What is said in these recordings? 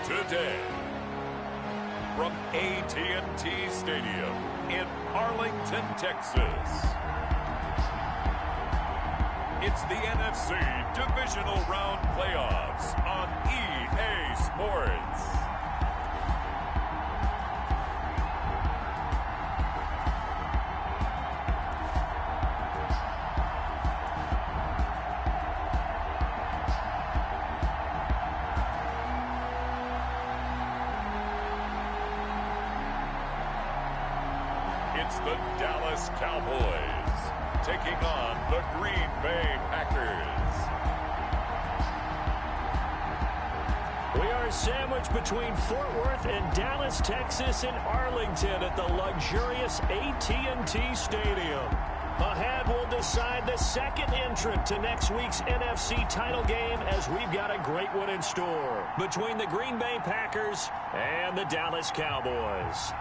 today. From AT&T Stadium in Arlington, Texas. It's the NFC Divisional Round Playoffs on EA Sports. It's the Dallas Cowboys taking on the Green Bay Packers. We are sandwiched between Fort Worth and Dallas, Texas, and Arlington at the luxurious AT&T Stadium. Ahead will decide the second entrant to next week's NFC title game, as we've got a great one in store between the Green Bay Packers and the Dallas Cowboys.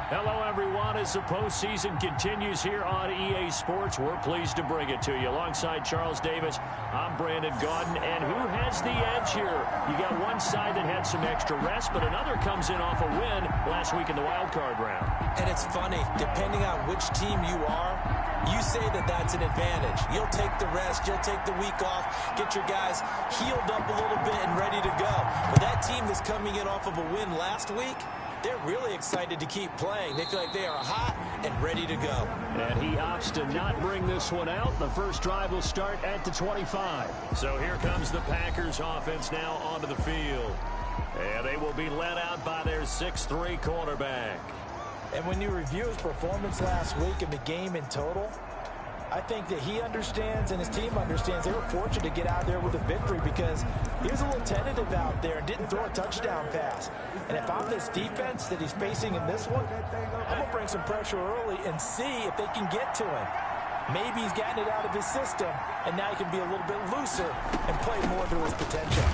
Hello, everyone. As the postseason continues here on EA Sports, we're pleased to bring it to you. Alongside Charles Davis, I'm Brandon Gaudin. And who has the edge here? You got one side that had some extra rest, but another comes in off a win last week in the wild card round. And it's funny, depending on which team you are, you say that that's an advantage. You'll take the rest, you'll take the week off, get your guys healed up a little bit and ready to go. But that team that's coming in off of a win last week, they're really excited to keep playing. They feel like they are hot and ready to go. And he opts to not bring this one out. The first drive will start at the 25. So here comes the Packers offense now onto the field. And they will be led out by their 6'3" quarterback. And when you review his performance last week in the game in total, I think that he understands and his team understands they were fortunate to get out there with a victory, because he was a little tentative out there and didn't throw a touchdown pass. And if I'm this defense that he's facing in this one, I'm going to bring some pressure early and see if they can get to him. Maybe he's gotten it out of his system, and now he can be a little bit looser and play more to his potential.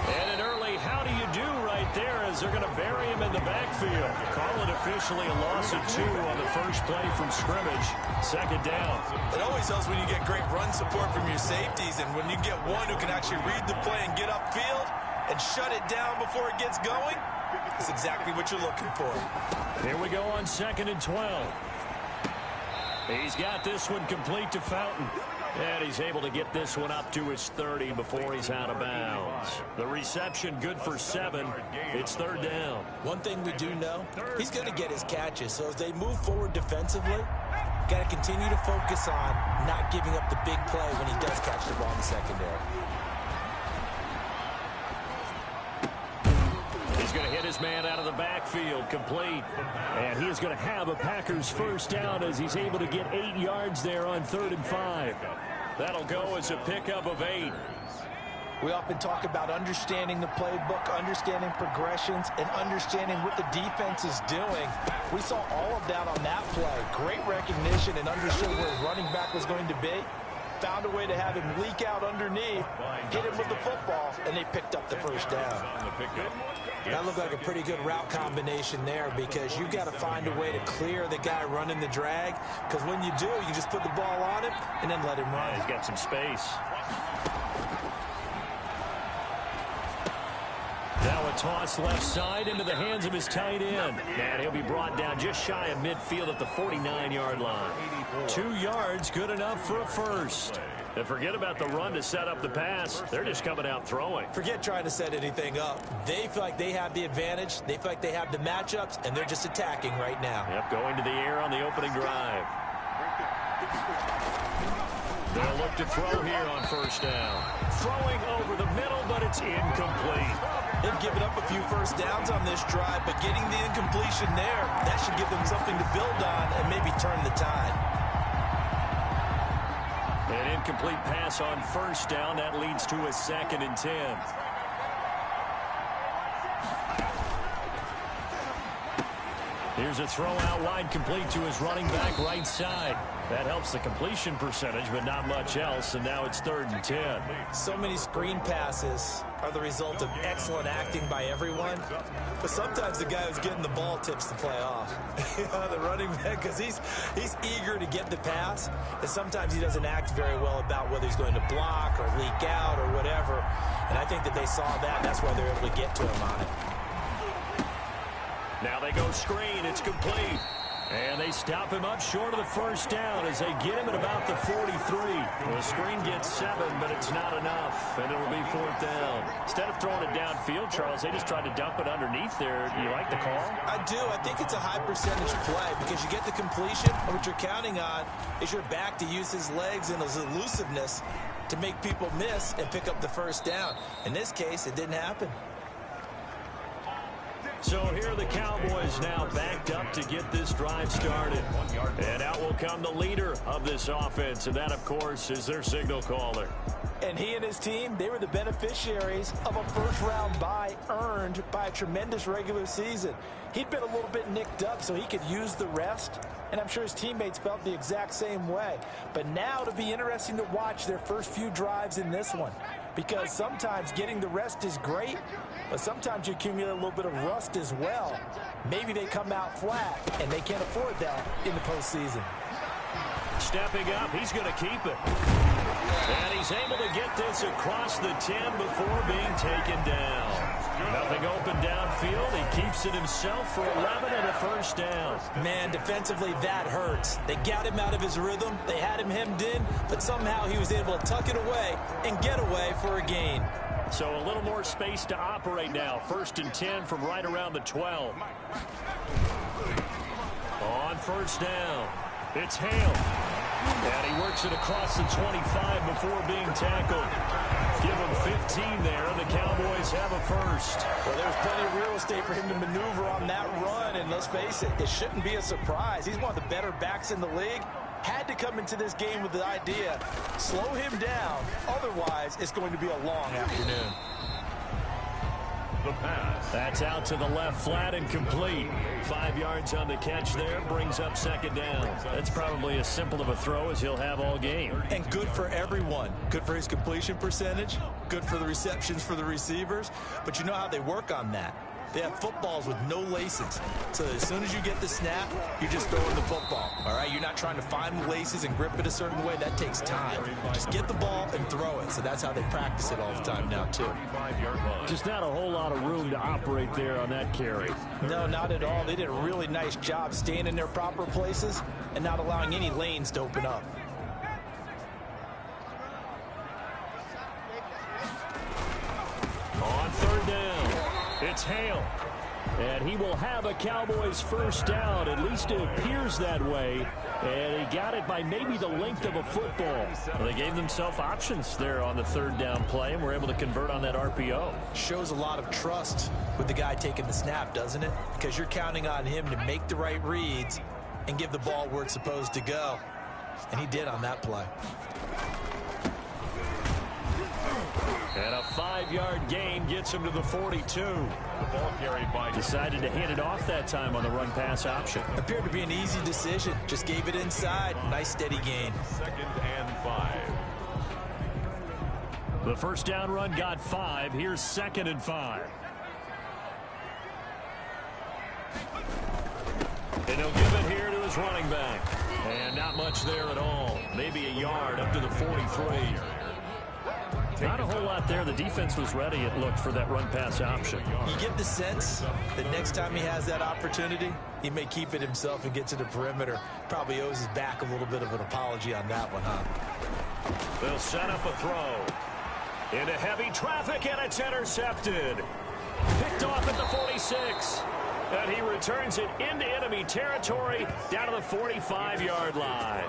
And an early how do you do right there, as they're going to bury him in the backfield. Call it officially a loss of 2 on the first play from scrimmage. Second down. It always helps when you get great run support from your safeties, and when you get one who can actually read the play and get upfield and shut it down before it gets going, it's exactly what you're looking for. Here we go on 2nd and 12. He's got this one complete to Fountain. And he's able to get this one up to his 30 before he's out of bounds. The reception good for 7. It's 3rd down. One thing we do know, he's going to get his catches. So as they move forward defensively, got to continue to focus on not giving up the big play when he does catch the ball in the secondary. He's going to hit his man out of the backfield, complete. And he is going to have a Packers first down as he's able to get 8 yards there on 3rd and 5. That'll go as a pickup of 8. We often talk about understanding the playbook, understanding progressions, and understanding what the defense is doing. We saw all of that on that play. Great recognition and understood where his running back was going to be. Found a way to have him leak out underneath, hit him with the football, and they picked up the first down. That looked like a pretty good route combination there, because you've got to find a way to clear the guy running the drag, because when you do, you just put the ball on him and then let him run. He's got some space. Now a toss left side into the hands of his tight end. And he'll be brought down just shy of midfield at the 49-yard line. 2 yards, good enough for a first. And forget about the run to set up the pass. They're just coming out throwing. Forget trying to set anything up. They feel like they have the advantage. They feel like they have the matchups, and they're just attacking right now. Yep, going to the air on the opening drive. They'll look to throw here on first down. Throwing over the middle, but it's incomplete. They've given up a few first downs on this drive, but getting the incompletion there, that should give them something to build on and maybe turn the tide. An incomplete pass on first down. That leads to a 2nd and 10. Here's a throw out wide, complete to his running back right side. That helps the completion percentage, but not much else, and now it's 3rd and 10. So many screen passes are the result of excellent acting by everyone, but sometimes the guy who's getting the ball tips the play off. The running back, because he's eager to get the pass, and sometimes he doesn't act very well about whether he's going to block or leak out or whatever, and I think that they saw that, and that's why they're able to get to him on it. Now they go screen. It's complete. And they stop him up short of the first down as they get him at about the 43. The screen gets 7, but it's not enough, and it'll be 4th down. Instead of throwing it downfield, Charles, they just tried to dump it underneath there. Do you like the call? I do. I think it's a high percentage play because you get the completion, and what you're counting on is your back to use his legs and his elusiveness to make people miss and pick up the first down. In this case, it didn't happen. So here are the Cowboys now backed up to get this drive started. And out will come the leader of this offense, and that, of course, is their signal caller. And he and his team, they were the beneficiaries of a first-round bye earned by a tremendous regular season. He'd been a little bit nicked up so he could use the rest, and I'm sure his teammates felt the exact same way. But now it'll be interesting to watch their first few drives in this one, because sometimes getting the rest is great, but sometimes you accumulate a little bit of rust as well. Maybe they come out flat, and they can't afford that in the postseason. Stepping up, he's going to keep it. And he's able to get this across the 10 before being taken down. Nothing open downfield. He keeps it himself for 11 and a first down. Man, defensively, that hurts. They got him out of his rhythm. They had him hemmed in, but somehow he was able to tuck it away and get away for a gain. So a little more space to operate now. 1st and 10 from right around the 12. On first down, it's Hale. And he works it across the 25 before being tackled. Give him 15 there, and the Cowboys have a first. Well, there's plenty of real estate for him to maneuver on that run, and let's face it, it shouldn't be a surprise. He's one of the better backs in the league. Had to come into this game with the idea, slow him down, otherwise it's going to be a long afternoon. The pass. That's out to the left flat and complete. 5 yards on the catch there, brings up 2nd down. That's probably as simple of a throw as he'll have all game. And good for everyone. Good for his completion percentage, good for the receptions for the receivers, but you know how they work on that. They have footballs with no laces. So as soon as you get the snap, you're just throwing the football. All right, you're not trying to find the laces and grip it a certain way. That takes time. Just get the ball and throw it. So that's how they practice it all the time now, too. Just not a whole lot of room to operate there on that carry. No, not at all. They did a really nice job staying in their proper places and not allowing any lanes to open up. On 3rd down, it's Hale. And he will have a Cowboys first down. At least it appears that way. And he got it by maybe the length of a football. Well, they gave themselves options there on the 3rd down play and were able to convert on that RPO. Shows a lot of trust with the guy taking the snap, doesn't it? Because you're counting on him to make the right reads and give the ball where it's supposed to go. And he did on that play. And a 5-yard gain gets him to the 42. The ball carried by decided to hand it off that time on the run-pass option. Appeared to be an easy decision. Just gave it inside. Nice, steady gain. 2nd and 5. The first down run got 5. Here's 2nd and 5. And he'll give it here to his running back. And not much there at all. Maybe a yard up to the 43. Not a whole lot there. The defense was ready, it looked, for that run-pass option. You get the sense that next time he has that opportunity, he may keep it himself and get to the perimeter. Probably owes his back a little bit of an apology on that one, huh? They'll set up a throw. Into heavy traffic, and it's intercepted. Picked off at the 46. And he returns it into enemy territory down to the 45-yard line.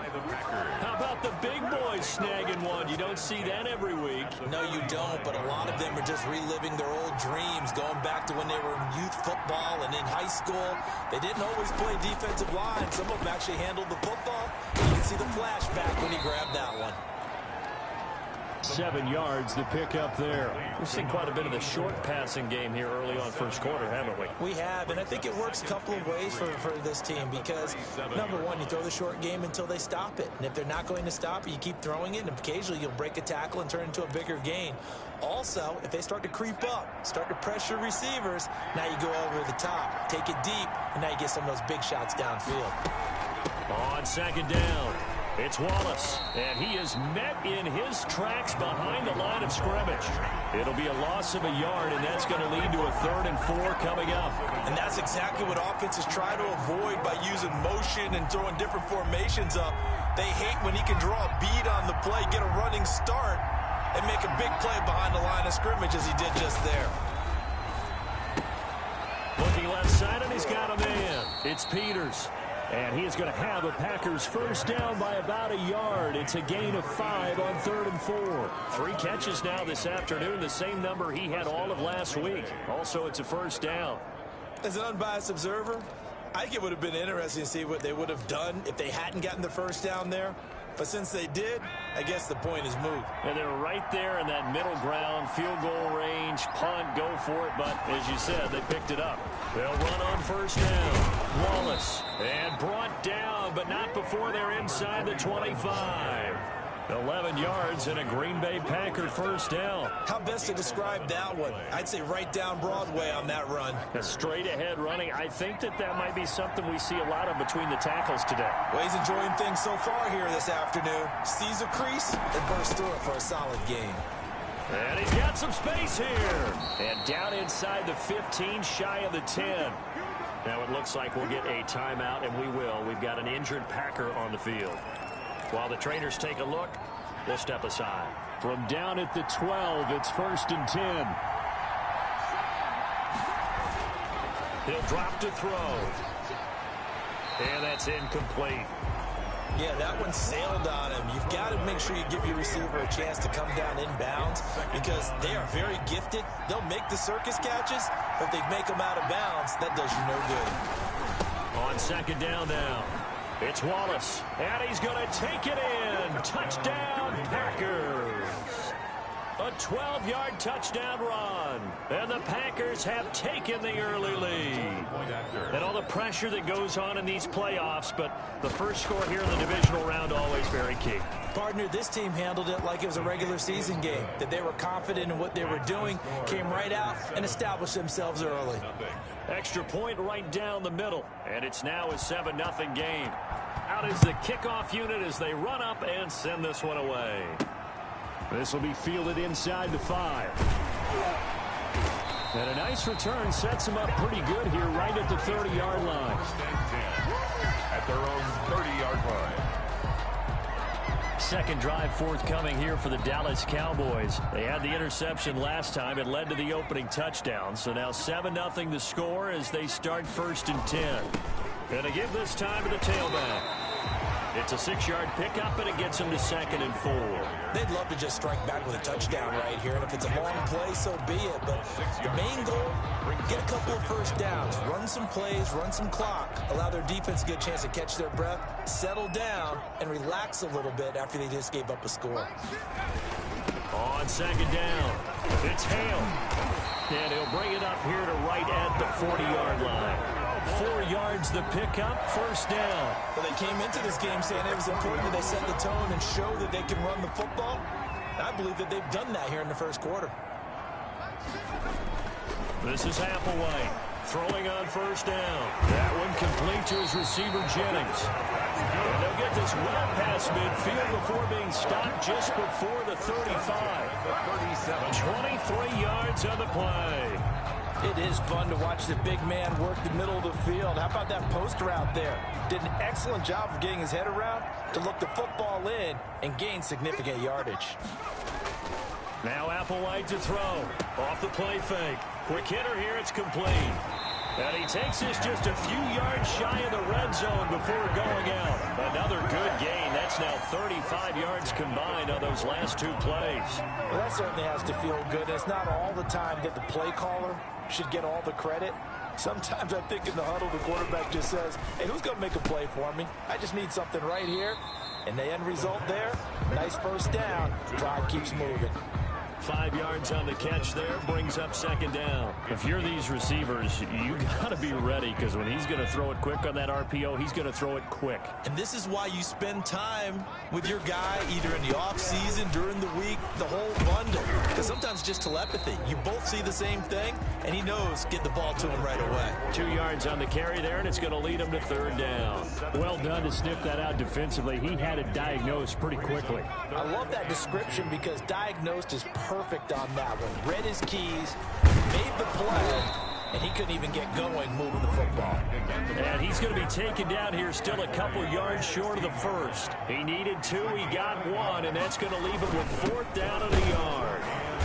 How about the big boys snagging one? You don't see that every week. No, you don't, but a lot of them are just reliving their old dreams, going back to when they were in youth football and in high school. They didn't always play defensive line. Some of them actually handled the football. You can see the flashback when he grabbed that one. 7 yards to pick up there. We've seen quite a bit of the short passing game here early on first quarter, haven't we? We have, and I think it works a couple of ways for this team because, number one, you throw the short game until they stop it. And if they're not going to stop it, you keep throwing it, and occasionally you'll break a tackle and turn it into a bigger gain. Also, if they start to creep up, start to pressure receivers, now you go over the top, take it deep, and now you get some of those big shots downfield. On second down, it's Wallace, and he is met in his tracks behind the line of scrimmage. It'll be a loss of a yard, and that's going to lead to a 3rd and 4 coming up. And that's exactly what offenses try to avoid by using motion and throwing different formations up. They hate when he can draw a bead on the play, get a running start, and make a big play behind the line of scrimmage as he did just there. Looking left side, and he's got a man. It's Peters. And he is going to have a Packers first down by about a yard. It's a gain of 5 on 3rd and 4. 3 catches now this afternoon, the same number he had all of last week. Also, it's a first down. As an unbiased observer, I think it would have been interesting to see what they would have done if they hadn't gotten the first down there. But since they did, I guess the point is moot. And they're right there in that middle ground, field goal range, punt, go for it. But as you said, they picked it up. They'll run on first down. Wallace, and brought down, but not before they're inside the 25. 11 yards and a Green Bay Packer first down. How best to describe that one? I'd say right down Broadway on that run. A straight ahead running. I think that might be something we see a lot of between the tackles today. Well, he's enjoying things so far here this afternoon. Sees a crease and bursts through it for a solid gain. And he's got some space here. And down inside the 15, shy of the 10. Now it looks like we'll get a timeout, and we will. We've got an injured Packer on the field. While the trainers take a look, we'll step aside. From down at the 12, it's 1st and 10. He'll drop to throw. And that's incomplete. Yeah, that one sailed on him. You've got to make sure you give your receiver a chance to come down inbounds because they are very gifted. They'll make the circus catches, but if they make them out of bounds, that does you no good. On second down now, it's Wallace, and he's going to take it in. Touchdown, Packers. A 12-yard touchdown run. And the Packers have taken the early lead. And all the pressure that goes on in these playoffs, but the first score here in the divisional round always very key. Partner, this team handled it like it was a regular season game, that they were confident in what they were doing, came right out and established themselves early. Extra point right down the middle, and it's now a 7-0 game. Out is the kickoff unit as they run up and send this one away. This will be fielded inside the 5. And a nice return sets them up pretty good here right at the 30-yard line. At their own 30-yard line. Second drive forthcoming here for the Dallas Cowboys. They had the interception last time. It led to the opening touchdown. So now 7-0 the score as they start 1st and 10. Going to give this time to the tailback. It's a 6-yard pickup, and it gets them to 2nd and 4. They'd love to just strike back with a touchdown right here, and if it's a long play, so be it. But the main goal, get a couple of first downs, run some plays, run some clock, allow their defense to get a chance to catch their breath, settle down, and relax a little bit after they just gave up a score. On second down, it's Hale. And he'll bring it up here to right at the 40-yard line. 4 yards the pickup, first down. Well, they came into this game saying it was important that they set the tone and show that they can run the football. I believe that they've done that here in the first quarter. This is Applewhite throwing on first down. That one complete to his receiver, Jennings. And they'll get this well past midfield before being stopped just before the 35. 23 yards on the play. It is fun to watch the big man work the middle of the field. How about that post route there? Did an excellent job of getting his head around to look the football in and gain significant yardage. Now Applewhite to throw. Off the play fake. Quick hitter here, it's complete. And he takes this just a few yards shy of the red zone before going out. Another good gain. That's now 35 yards combined on those last 2 plays. Well, that certainly has to feel good. It's not all the time that the play caller should get all the credit. Sometimes I think in the huddle, the quarterback just says, hey, who's going to make a play for me? I just need something right here. And the end result there, nice first down. Drive keeps moving. 5 yards on the catch there, brings up second down. If you're these receivers, you got to be ready, because when he's going to throw it quick on that RPO, he's going to throw it quick. And this is why you spend time with your guy either in the offseason, during the week, the whole bundle. Because sometimes just telepathy. You both see the same thing, and he knows get the ball to him right away. 2 yards on the carry there, and it's going to lead him to third down. Well done to sniff that out defensively. He had it diagnosed pretty quickly. I love that description because diagnosed is perfect on that one. Read his keys, made the play, and he couldn't even get going moving the football. And he's going to be taken down here still a couple yards short of the first. He needed 2, he got 1, and that's going to leave him with fourth down and a yard.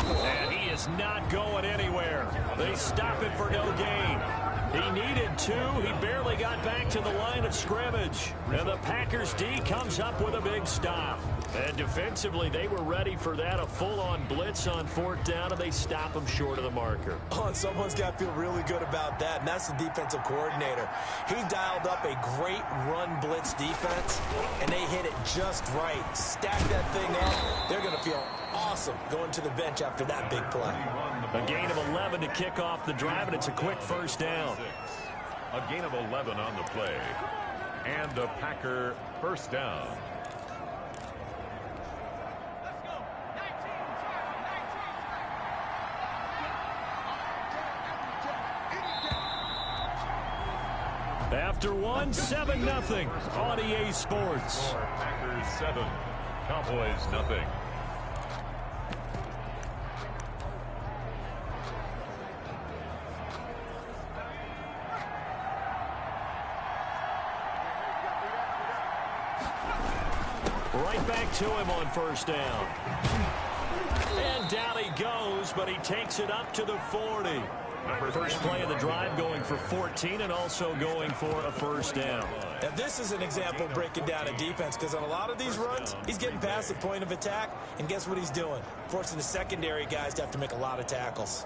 And he is not going anywhere. They stop it for no gain. He needed 2. He barely got back to the line of scrimmage. And the Packers D comes up with a big stop. And defensively, they were ready for that, a full-on blitz on fourth down, and they stop him short of the marker. Oh, and someone's got to feel really good about that, and that's the defensive coordinator. He dialed up a great run blitz defense, and they hit it just right. Stack that thing up. They're going to feel awesome going to the bench after that big play. A gain of 11 to kick off the drive, and it's a quick first down. A gain of 11 on the play. And a Packer first down. After 1, 7-0 on EA Sports. Packers 7, Cowboys nothing. Right back to him on first down. And down he goes, but he takes it up to the 40. First play of the drive going for 14 and also going for a first down. Now, this is an example breaking down a defense because on a lot of these runs, he's getting past the point of attack, and guess what he's doing? Forcing the secondary guys to have to make a lot of tackles.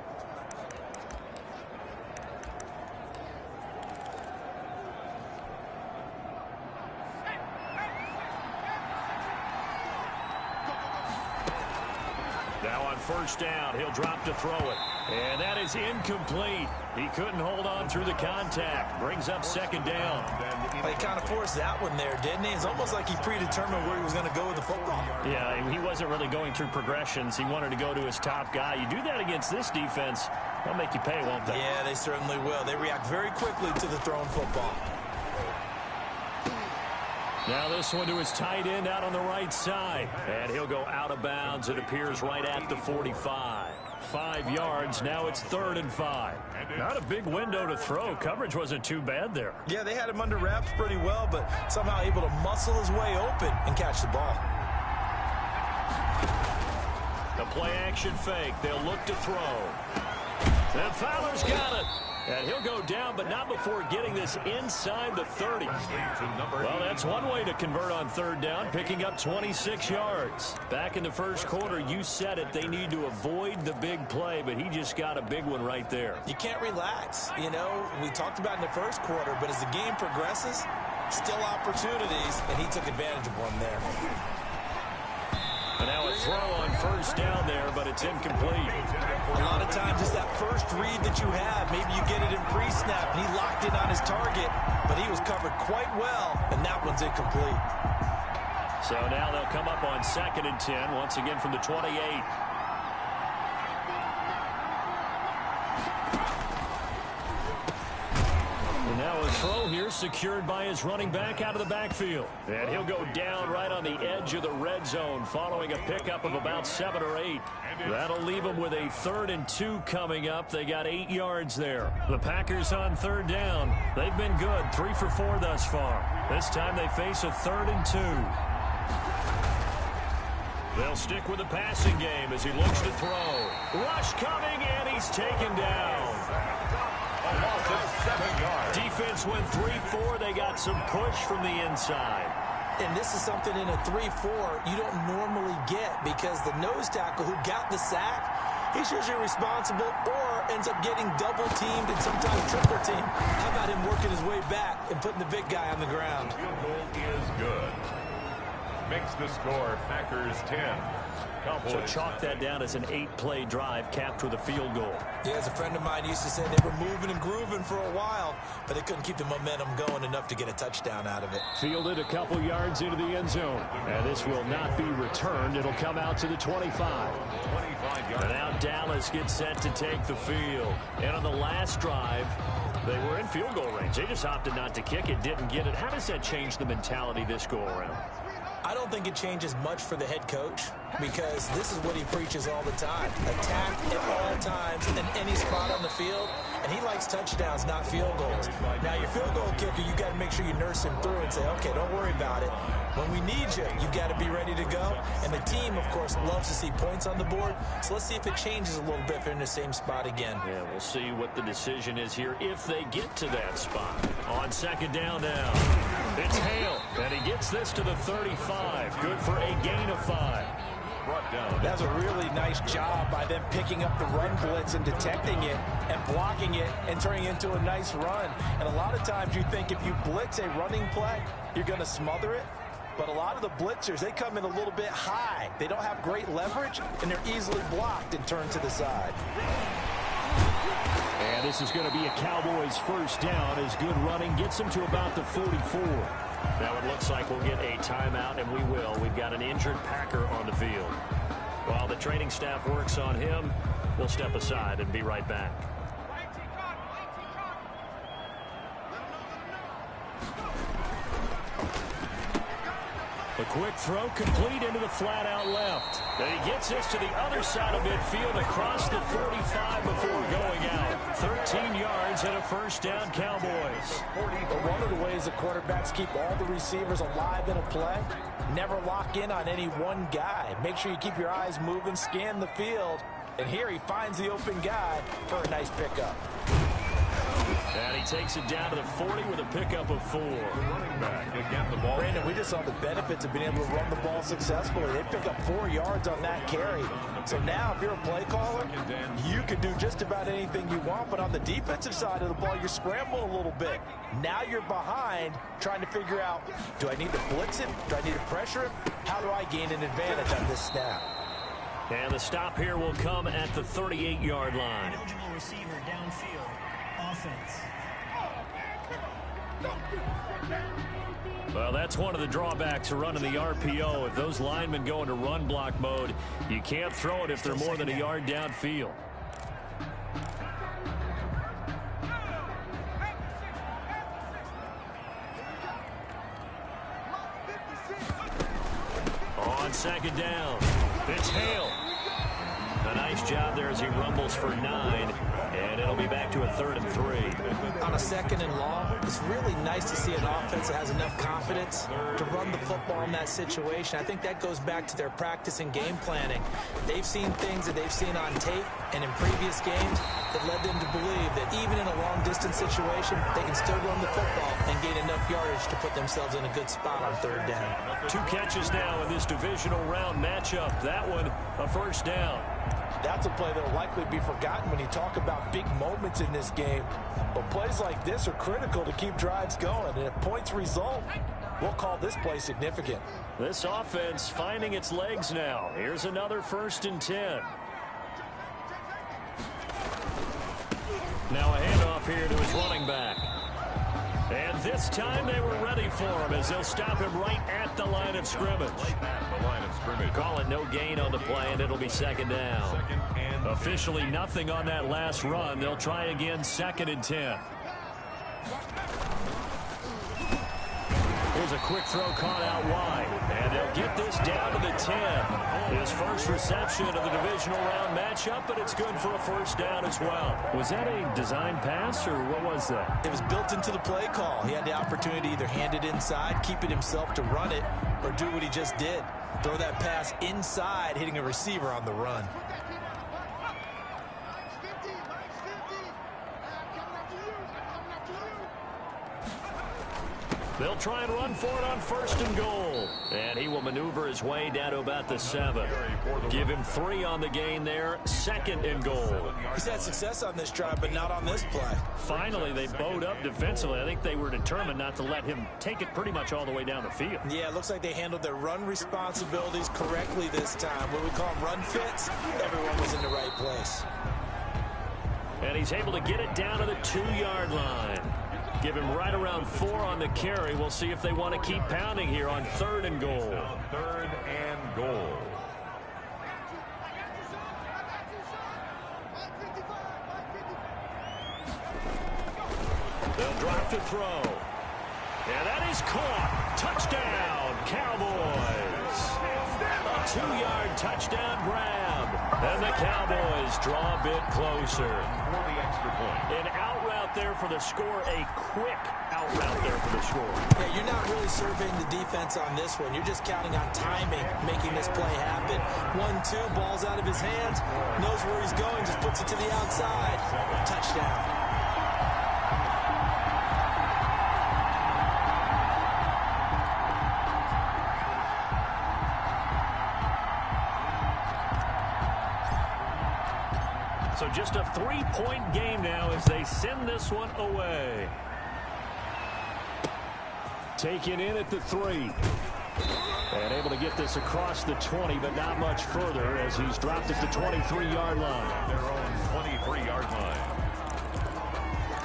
Now on first down, he'll drop to throw it. And that is incomplete. He couldn't hold on through the contact. Brings up second down. He kind of forced that one there, didn't he? It's almost like he predetermined where he was going to go with the football. Yeah, he wasn't really going through progressions. He wanted to go to his top guy. You do that against this defense, they'll make you pay, won't they? Yeah, they certainly will. They react very quickly to the thrown football. Now this one to his tight end out on the right side. And he'll go out of bounds. It appears right at the 45. 5 yards. Now it's 3rd and 5. Not a big window to throw. Coverage wasn't too bad there. Yeah, they had him under wraps pretty well, but somehow able to muscle his way open and catch the ball. The play action fake. They'll look to throw. And Fowler's got it. And he'll go down, but not before getting this inside the 30. Well, that's one way to convert on third down, picking up 26 yards. Back in the first quarter, you said it, they need to avoid the big play, but he just got a big one right there. You can't relax. You know, we talked about in the first quarter, but as the game progresses, still opportunities, and he took advantage of one there. And now a throw on first down there, but it's incomplete. A lot of times it's that first read that you have. Maybe you get it in pre-snap, and he locked in on his target, but he was covered quite well, and that one's incomplete. So now they'll come up on 2nd and 10, once again from the 28. And now a throw here secured by his running back out of the backfield. And he'll go down right on the edge of the red zone following a pickup of about 7 or 8. That'll leave them with a 3rd and 2 coming up. They got 8 yards there. The Packers on third down. They've been good, 3 for 4 thus far. This time they face a 3rd and 2. They'll stick with the passing game as he looks to throw. Rush coming, and he's taken down. A loss of 7 yards. Defense went 3-4. They got some push from the inside. And this is something in a 3-4 you don't normally get because the nose tackle who got the sack, he's usually responsible or ends up getting double-teamed and sometimes triple-teamed. How about him working his way back and putting the big guy on the ground? Field goal is good. makes the score Packers 10. Cowboys. So chalk that down as an 8-play drive capped with a field goal. Yeah, as a friend of mine used to say, they were moving and grooving for a while, but they couldn't keep the momentum going enough to get a touchdown out of it. Fielded a couple yards into the end zone. And this will not be returned. It'll come out to the 25. 25 yards. And now Dallas gets set to take the field. And on the last drive, they were in field goal range. They just opted not to kick it, didn't get it. How does that change the mentality this go around? I don't think it changes much for the head coach because this is what he preaches all the time. Attack at all times in any spot on the field, and he likes touchdowns, not field goals. Now, your field goal kicker, you got to make sure you nurse him through and say, okay, don't worry about it. When we need you, you got to be ready to go. And the team, of course, loves to see points on the board. So let's see if it changes a little bit if they're in the same spot again. Yeah, we'll see what the decision is here if they get to that spot. On second down now, it's Hale, and he gets this to the 35. Good for a gain of 5. Brought down. That's a really nice job by them picking up the run blitz and detecting it and blocking it and turning it into a nice run. And a lot of times you think if you blitz a running play, you're going to smother it. But a lot of the blitzers, they come in a little bit high. They don't have great leverage, and they're easily blocked and turned to the side. And this is going to be a Cowboys first down as good running gets them to about the 44. Now it looks like we'll get a timeout, and we will. We've got an injured Packer on the field. While the training staff works on him, we'll step aside and be right back. A quick throw complete into the flat out left. And he gets this to the other side of midfield across the 45 before going out. 13 yards and a first down, Cowboys. But one of the ways the quarterbacks keep all the receivers alive in a play, never lock in on any one guy. Make sure you keep your eyes moving, scan the field. And here he finds the open guy for a nice pickup. And he takes it down to the 40 with a pickup of 4. Running back again the ball. Brandon, we just saw the benefits of being able to run the ball successfully. They pick up 4 yards on that carry. So now if you're a play caller, you can do just about anything you want. But on the defensive side of the ball, you're scrambling a little bit. Now you're behind trying to figure out, do I need to blitz him? Do I need to pressure him? How do I gain an advantage on this snap? And the stop here will come at the 38-yard line. Eligible receiver downfield. Offense. Well, that's one of the drawbacks of running the RPO. If those linemen go into run block mode, you can't throw it if they're more than a yard downfield. On second down, it's Hale. A nice job there as he rumbles for 9, and it'll be back to a 3rd and 3. On a second and long, it's really nice to see an offense that has enough confidence to run the football in that situation. I think that goes back to their practice and game planning. They've seen things that they've seen on tape and in previous games that led them to believe that even in a long-distance situation, they can still run the football and gain enough yardage to put themselves in a good spot on 3rd down. 2 catches now in this divisional round matchup. That one, a first down. That's a play that will likely be forgotten when you talk about big moments in this game. But plays like this are critical to keep drives going. And if points result, we'll call this play significant. This offense finding its legs now. Here's another 1st and 10. Now a handoff here to his running back. And this time they were ready for him as they'll stop him right at the line of scrimmage. The line of scrimmage. Call it no gain on the play, and it'll be 2nd down. Second and Officially nothing on that last run. They'll try again 2nd and 10. Here's a quick throw caught out wide. And they'll get this down to the 10. His first reception of the divisional round matchup, but it's good for a first down as well. Was that a design pass, or what was that? It was built into the play call. He had the opportunity to either hand it inside, keep it himself to run it, or do what he just did. Throw that pass inside, hitting a receiver on the run. They'll try and run for it on 1st and goal. And he will maneuver his way down to about the 7. Give him 3 on the gain there. 2nd and goal. He's had success on this drive, but not on this play. Finally, they bowed up defensively. I think they were determined not to let him take it pretty much all the way down the field. Yeah, it looks like they handled their run responsibilities correctly this time. What we call them run fits, everyone was in the right place. And he's able to get it down to the 2-yard line. Give him right around 4 on the carry. We'll see if they want to keep pounding here on 3rd and goal. 3rd and goal. They'll drop to throw. And that is caught. Touchdown, Cowboys. A 2-yard touchdown grab. And the Cowboys draw a bit closer. For the extra point. An out route there for the score. A quick out route there for the score. Yeah, you're not really surveying the defense on this one. You're just counting on timing, making this play happen. 1-2, ball's out of his hands. Knows where he's going, just puts it to the outside. Touchdown. So just a 3-point game now as they send this one away. Taken in at the 3. And able to get this across the 20, but not much further as he's dropped at the 23-yard line. Their own 23-yard line.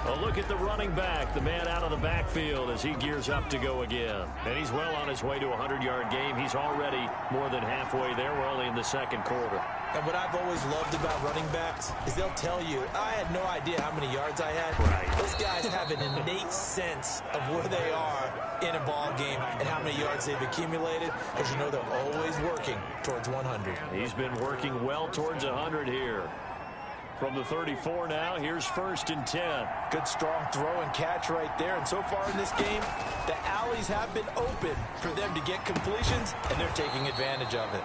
A look at the running back, the man out of the backfield as he gears up to go again. And he's well on his way to a 100-yard game. He's already more than halfway there. We're only in the 2nd quarter. And what I've always loved about running backs is they'll tell you, I had no idea how many yards I had. Right. Those guys have an innate sense of where they are in a ball game and how many yards they've accumulated, because you know they're always working towards 100. He's been working well towards 100 here. From the 34 now, here's 1st and 10. Good strong throw and catch right there. And so far in this game, the alleys have been open for them to get completions, and they're taking advantage of it.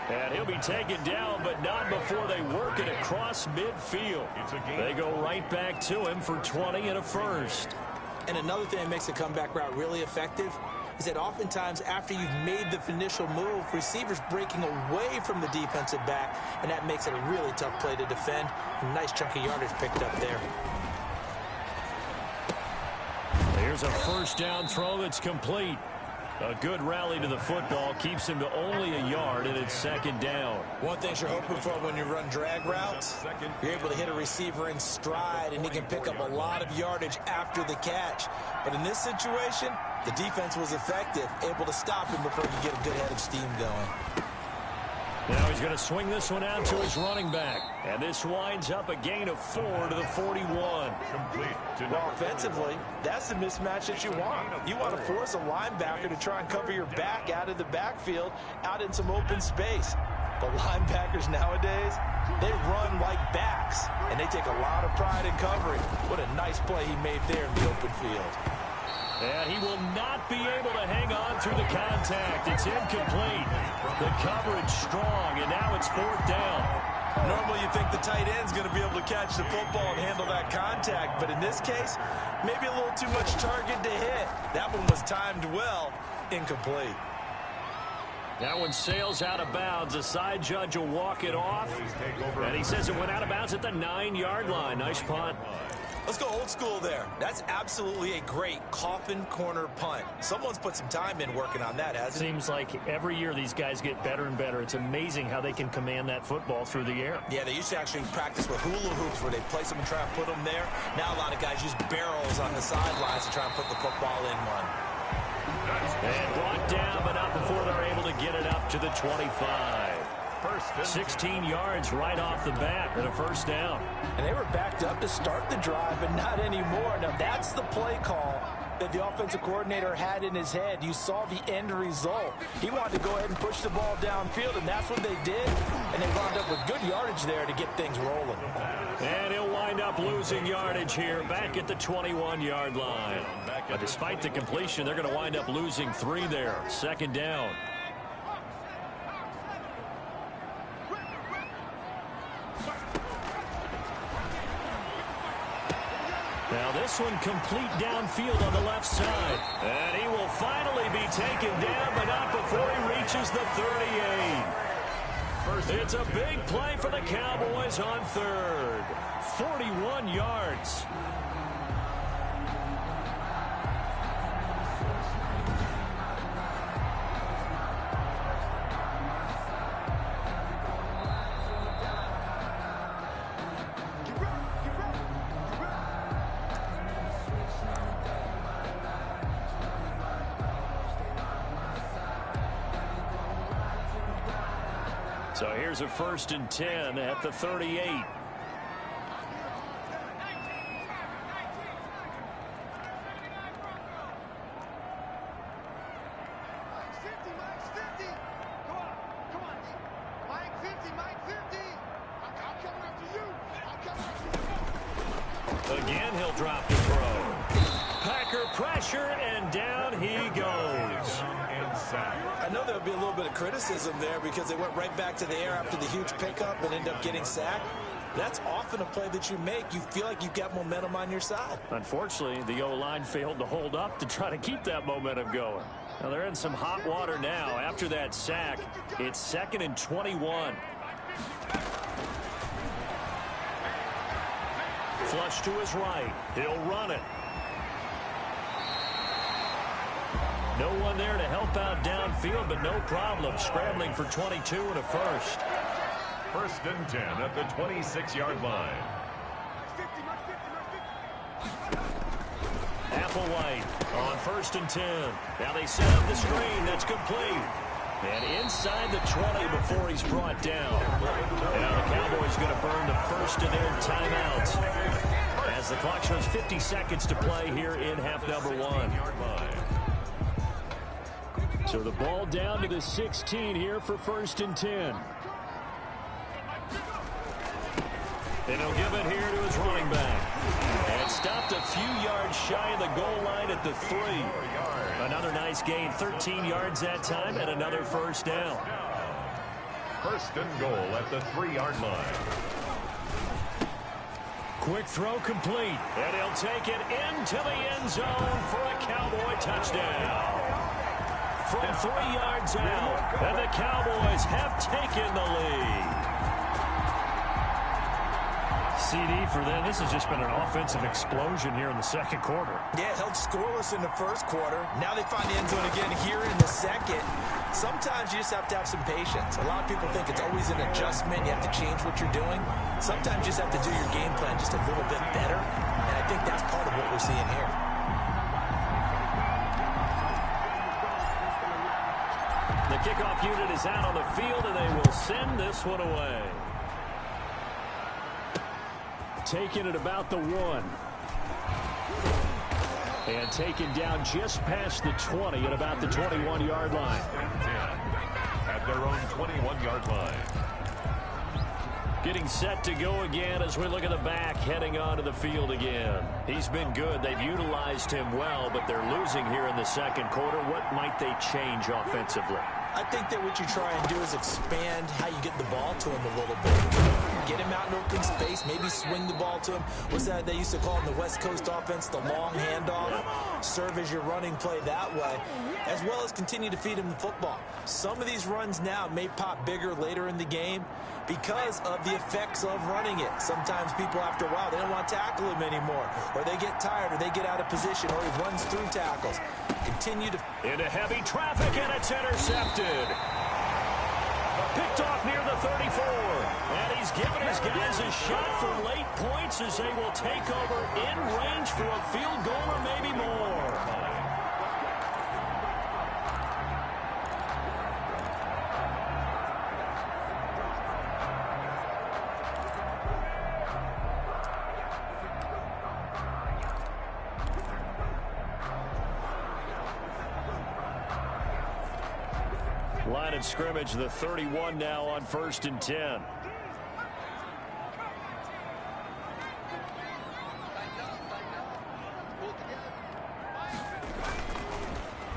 And he'll be taken down, but not before they work it across midfield. They go right back to him for 20 and a 1st. And another thing that makes the comeback route really effective is that oftentimes after you've made the initial move, receivers breaking away from the defensive back, and that makes it a really tough play to defend. A nice chunk of yardage picked up there. Here's a 1st down throw that's complete. A good rally to the football keeps him to only a yard, and it's 2nd down. One thing you're hoping for when you run drag routes, you're able to hit a receiver in stride, and he can pick up a lot of yardage after the catch. But in this situation, the defense was effective, able to stop him before he get a good head of steam going. Now he's going to swing this one out to his running back. And this winds up a gain of 4 to the 41. Complete to Well, offensively, that's the mismatch that you want. You want to force a linebacker to try and cover your back out of the backfield, out in some open space. But linebackers nowadays, they run like backs, and they take a lot of pride in covering. What a nice play he made there in the open field. And he will not be able to hang on through the contact. It's incomplete. The coverage strong, and now it's 4th down. Normally you think the tight end's going to be able to catch the football and handle that contact, but in this case, maybe a little too much target to hit. That one was timed well, incomplete. That one sails out of bounds. The side judge will walk it off, and he says it went out of bounds at the 9-yard line. Nice punt. Let's go old school there. That's absolutely a great coffin corner punt. Someone's put some time in working on that, hasn't it? Seems like every year these guys get better and better. It's amazing how they can command that football through the air. Yeah, they used to actually practice with hula hoops where they place them and try and put them there. Now a lot of guys use barrels on the sidelines to try and put the football in one. And brought down, but not before they're able to get it up to the 25. 16 yards right off the bat and a 1st down. And they were backed up to start the drive, but not anymore. Now, that's the play call that the offensive coordinator had in his head. You saw the end result. He wanted to go ahead and push the ball downfield, and that's what they did. And they wound up with good yardage there to get things rolling. And he'll wind up losing yardage here back at the 21-yard line. But despite the completion, they're going to wind up losing 3 there. 2nd down. Now this one complete downfield on the left side. And he will finally be taken down, but not before he reaches the 38. It's a big play for the Cowboys on third. 41 yards. So here's a 1st and 10 at the 38. Again, he'll drop the throw. Packer pressure, and down he goes. I know there'll be a little bit of criticism there because they went right back to the air after the huge pickup and ended up getting sacked. That's often a play that you make. You feel like you've got momentum on your side. Unfortunately, the O-line failed to hold up to try to keep that momentum going. Now they're in some hot water now. After that sack, it's 2nd and 21. Flush to his right. He'll run it. No one there to help out downfield, but no problem. Scrambling for 22 and a first. 1st and 10 at the 26-yard line. Applewhite on 1st and 10. Now they set up the screen. That's complete. And inside the 20 before he's brought down. Now the Cowboys going to burn the first of their timeouts as the clock shows 50 seconds to play here in half number 1. So the ball down to the 16 here for 1st and 10. And he'll give it here to his running back. And stopped a few yards shy of the goal line at the 3. Another nice gain, 13 yards that time, and another first down. 1st and goal at the 3-yard line. Quick throw complete. And he'll take it into the end zone for a Cowboy touchdown. From 3 yards out, and the Cowboys have taken the lead. CD for them. This has just been an offensive explosion here in the second quarter. Yeah, held scoreless in the first quarter. Now they find the end zone again here in the second. Sometimes you just have to have some patience. A lot of people think it's always an adjustment. You have to change what you're doing. Sometimes you just have to do your game plan just a little bit better. And I think that's part of what we're seeing here. The kickoff unit is out on the field, and they will send this one away. Taking it about the 1. And taken down just past the 20 at about the 21-yard line. At their own 21-yard line. Getting set to go again as we look at the back heading onto the field again. He's been good. They've utilized him well, but they're losing here in the second quarter. What might they change offensively? I think that what you try and do is expand how you get the ball to him a little bit. Get him out in open space, maybe swing the ball to him. What's that they used to call in the West Coast offense, the long handoff? Serve as your running play that way, as well as continue to feed him the football. Some of these runs now may pop bigger later in the game because of the effects of running it. Sometimes people, after a while, they don't want to tackle him anymore, or they get tired, or they get out of position, or he runs through tackles. Continue to... Into heavy traffic, and it's intercepted. Picked off near the 34. And he's given his guys a shot for late points as they will take over in range for a field goal or maybe more. Line of scrimmage, the 31 now on 1st and 10.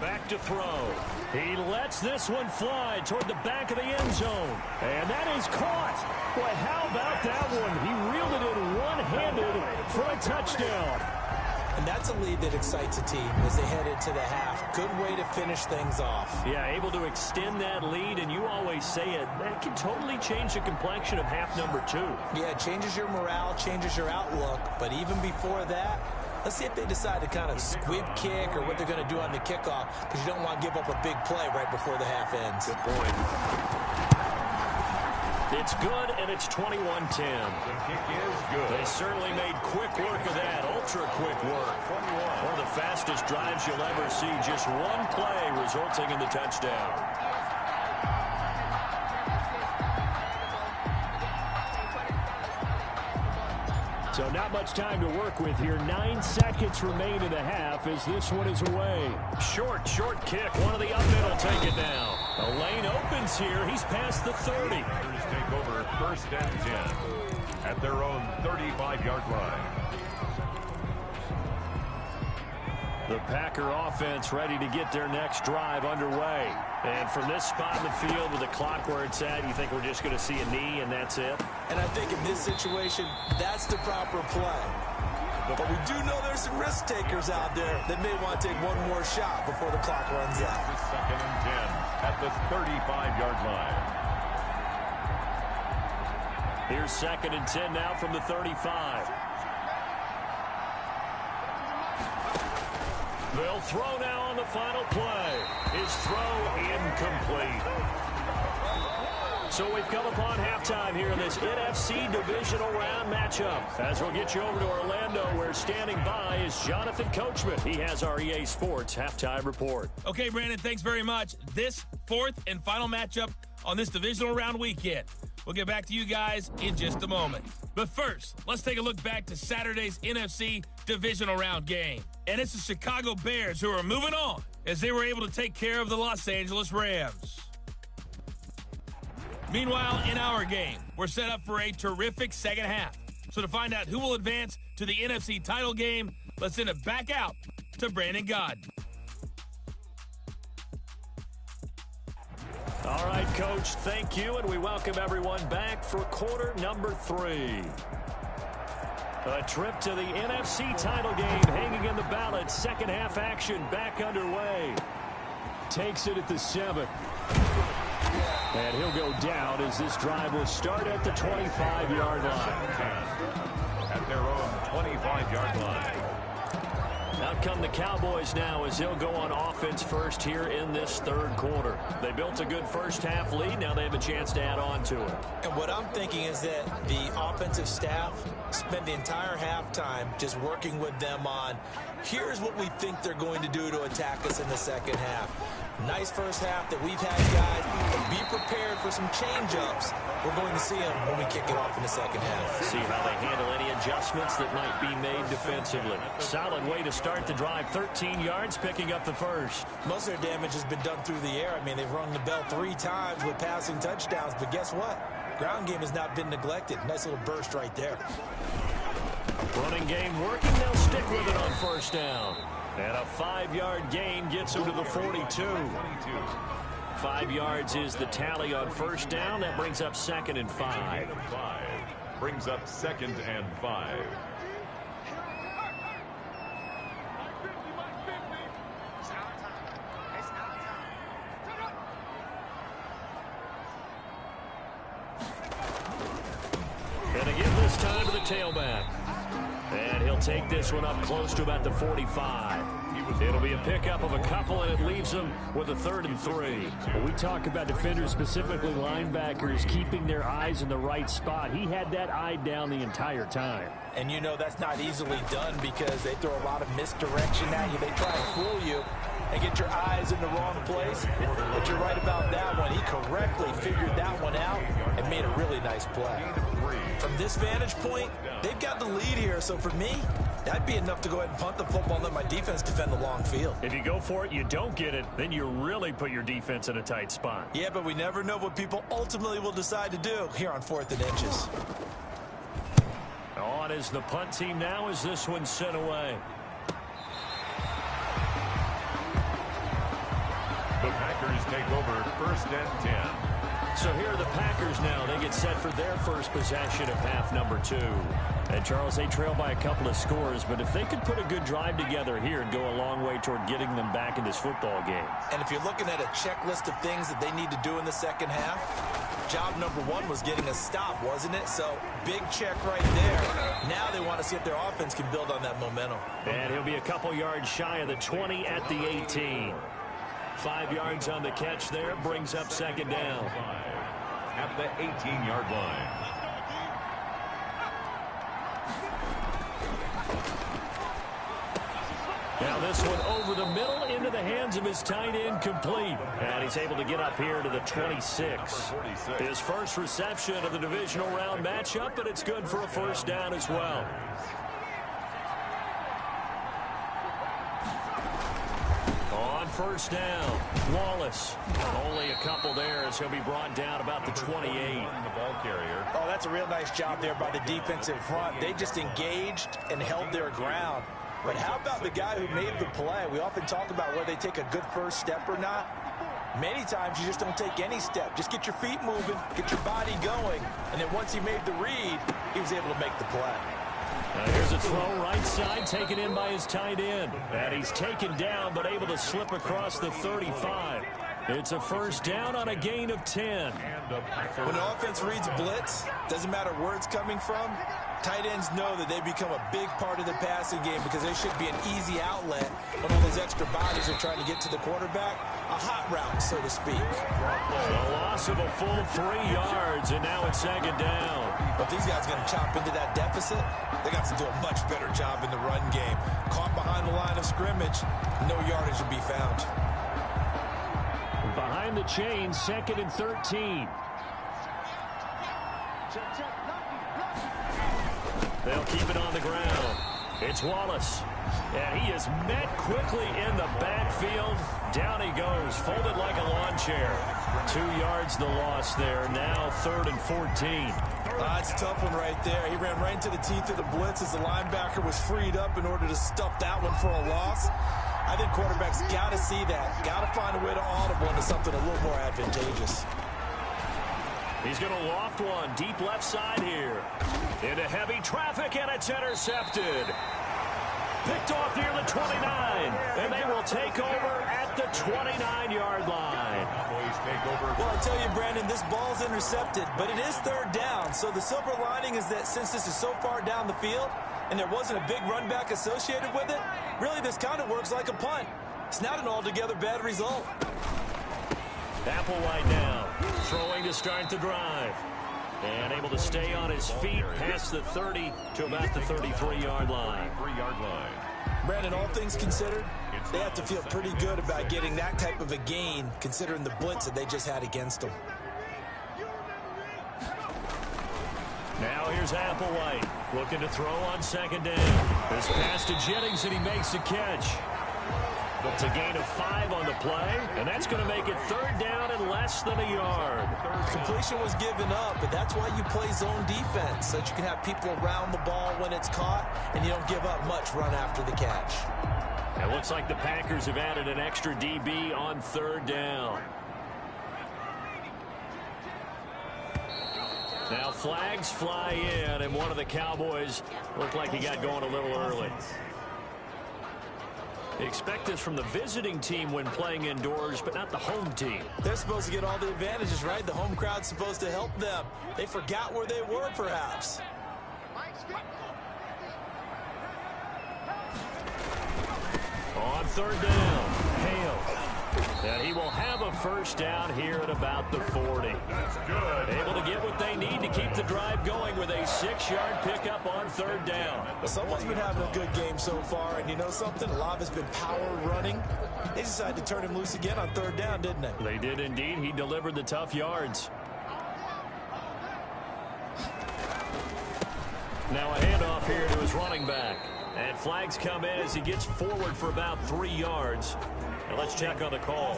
Back to throw. He lets this one fly toward the back of the end zone. And that is caught. Boy, how about that one? He reeled it in one-handed for a touchdown. And that's a lead that excites a team as they head into the half. Good way to finish things off. Yeah, able to extend that lead, and you always say it, that can totally change the complexion of half number 2. Yeah, it changes your morale, changes your outlook. But even before that, let's see if they decide to kind of squib kick or what they're going to do on the kickoff, because you don't want to give up a big play right before the half ends. Good point. It's good, and it's 21-10. The kick is good. They certainly made quick work of that, ultra-quick work. One of the fastest drives you'll ever see, just one play resulting in the touchdown. So not much time to work with here. 9 seconds remain in the half as this one is away. Short kick. One of the up middle take it now. A lane opens here. He's past the 30. Packers take over 1st and 10 at their own 35-yard line. The Packer offense ready to get their next drive underway. And from this spot in the field with the clock where it's at, you think we're just going to see a knee and that's it? And I think in this situation, that's the proper play. But we do know there's some risk takers out there that may want to take one more shot before the clock runs out. This is 2nd and 10 at the 35-yard line. Here's 2nd and 10 now from the 35. They'll throw now on the final play. His throw incomplete. So we've come upon halftime here in this NFC divisional round matchup. As we'll get you over to Orlando, where standing by is Jonathan Coachman. He has our EA Sports halftime report. Okay, Brandon, thanks very much. This 4th and final matchup on this divisional round weekend. We'll get back to you guys in just a moment. But first, let's take a look back to Saturday's NFC divisional round game. And it's the Chicago Bears who are moving on as they were able to take care of the Los Angeles Rams. Meanwhile, in our game, we're set up for a terrific second half. So to find out who will advance to the NFC title game, let's send it back out to Brandon Gaudin. All right, Coach, thank you, and we welcome everyone back for quarter number 3. A trip to the NFC title game hanging in the balance. Second half action back underway. Takes it at the 7. And he'll go down as this drive will start at the 25-yard line. At their own 25-yard line. Out come the Cowboys now as they'll go on offense first here in this 3rd quarter. They built a good first half lead. Now they have a chance to add on to it. And what I'm thinking is that the offensive staff spent the entire halftime just working with them on, here's what we think they're going to do to attack us in the second half. Nice first half that we've had, guys. But be prepared for some change-ups. We're going to see them when we kick it off in the second half. See how they handle any adjustments that might be made defensively. Solid way to start the drive. 13 yards, picking up the first. Most of their damage has been done through the air. I mean, they've rung the bell 3 times with passing touchdowns. But guess what? Ground game has not been neglected. Nice little burst right there. Running game working. They'll stick with it on first down. And a 5-yard gain gets them to the 42. 5 yards is the tally on first down. That brings up 2nd and 5. Brings up 2nd and 5. And again this time to the tailback. And he'll take this one up close to about the 45. It'll be a pickup of a couple, and it leaves them with a 3rd and 3. When we talk about defenders, specifically linebackers, keeping their eyes in the right spot, he had that eye down the entire time. And you know that's not easily done because they throw a lot of misdirection at you. They try to fool you and get your eyes in the wrong place. But you're right about that one. He correctly figured that one out and made a really nice play. From this vantage point, they've got the lead here. So for me, that'd be enough to go ahead and punt the football and let my defense defend the long field. If you go for it, you don't get it, then you really put your defense in a tight spot. Yeah, but we never know what people ultimately will decide to do here on 4th and inches. On is the punt team now as this one's sent away. The Packers take over 1st and 10 So here are the Packers now. They get set for their first possession of half number 2. And Charles, they trail by a couple of scores, but if they could put a good drive together here, it'd go a long way toward getting them back in this football game. And if you're looking at a checklist of things that they need to do in the second half, job number 1 was getting a stop, wasn't it? So big check right there. Now they want to see if their offense can build on that momentum. And he'll be a couple yards shy of the 20 at the 18. 5 yards on the catch there, brings up second down. At the 18-yard line. Now this one over the middle into the hands of his tight end, complete. And he's able to get up here to the 26. His first reception of the divisional round matchup, but it's good for a first down as well. On first down, Wallace. Only a couple there as he'll be brought down about the 28. The ball carrier. Oh, that's a real nice job there by the defensive front. They just engaged and held their ground. But how about the guy who made the play? We often talk about whether they take a good first step or not. Many times you just don't take any step. Just get your feet moving, get your body going, and then once he made the read, he was able to make the play. Here's a throw right side, taken in by his tight end. And he's taken down, but able to slip across the 35. It's a first down on a gain of 10. When the offense reads blitz, doesn't matter where it's coming from, tight ends know that they become a big part of the passing game because they should be an easy outlet when all those extra bodies are trying to get to the quarterback. A hot route, so to speak. A loss of a full 3 yards, and now it's second down. But these guys are going to chop into that deficit. They got to do a much better job in the run game. Caught behind the line of scrimmage, no yardage will be found. Behind the chains, second and 13. They'll keep it on the ground. It's Wallace. And he is met quickly in the backfield. Down he goes, folded like a lawn chair. 2 yards the loss there. Now 3rd and 14. That's a tough one right there. He ran right into the teeth of the blitz as the linebacker was freed up in order to stuff that one for a loss. I think quarterbacks got to see that. Got to find a way to audible into something a little more advantageous. He's going to loft one deep left side here. Into heavy traffic, and it's intercepted. Picked off near the 29, and they will take over at the 29-yard line. Well, I tell you, Brandon, this ball's intercepted, but it is 3rd down. So the silver lining is that since this is so far down the field and there wasn't a big run back associated with it, really this kind of works like a punt. It's not an altogether bad result. Applewhite now throwing to start the drive. And able to stay on his feet past the 30 to about the 33-yard line. Brandon, all things considered, they have to feel pretty good about getting that type of a gain considering the blitz that they just had against them. Now here's Applewhite looking to throw on second down. This pass to Jennings, and he makes the catch. It's a gain of 5 on the play, and that's going to make it 3rd down and less than a yard. Completion was given up, but that's why you play zone defense, so that you can have people around the ball when it's caught, and you don't give up much run after the catch. It looks like the Packers have added an extra DB on 3rd down. Now flags fly in, and one of the Cowboys looked like he got going a little early. Expect this from the visiting team when playing indoors, but not the home team. They're supposed to get all the advantages, right? The home crowd's supposed to help them. They forgot where they were, perhaps. On 3rd down, Hale. And he will have a first down here at about the 40. That's good. Able to get what they need to keep the drive going with a 6-yard pickup on 3rd down. Someone's been having a good game so far, and you know something? A lot of it's been power running. They decided to turn him loose again on 3rd down, didn't they? They did indeed. He delivered the tough yards. Now a handoff here to his running back. And flags come in as he gets forward for about 3 yards. And let's check on the call.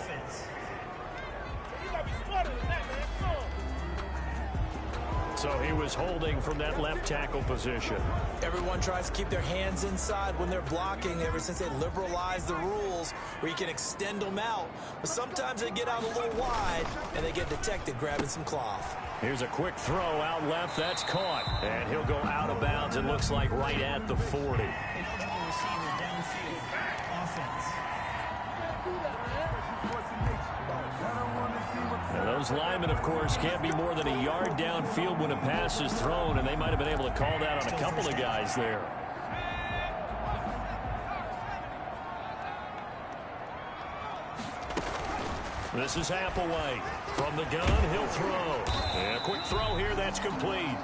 So he was holding from that left tackle position. Everyone tries to keep their hands inside when they're blocking ever since they liberalized the rules where you can extend them out. But sometimes they get out a little wide and they get detected grabbing some cloth. Here's a quick throw out left. That's caught. And he'll go out of bounds. It looks like right at the 40. Ineligible receiver downfield. Offense. Now those linemen, of course, can't be more than a yard downfield when a pass is thrown, and they might have been able to call that on a couple of guys there. This is Applewhite. From the gun, he'll throw. And a quick throw here, that's complete.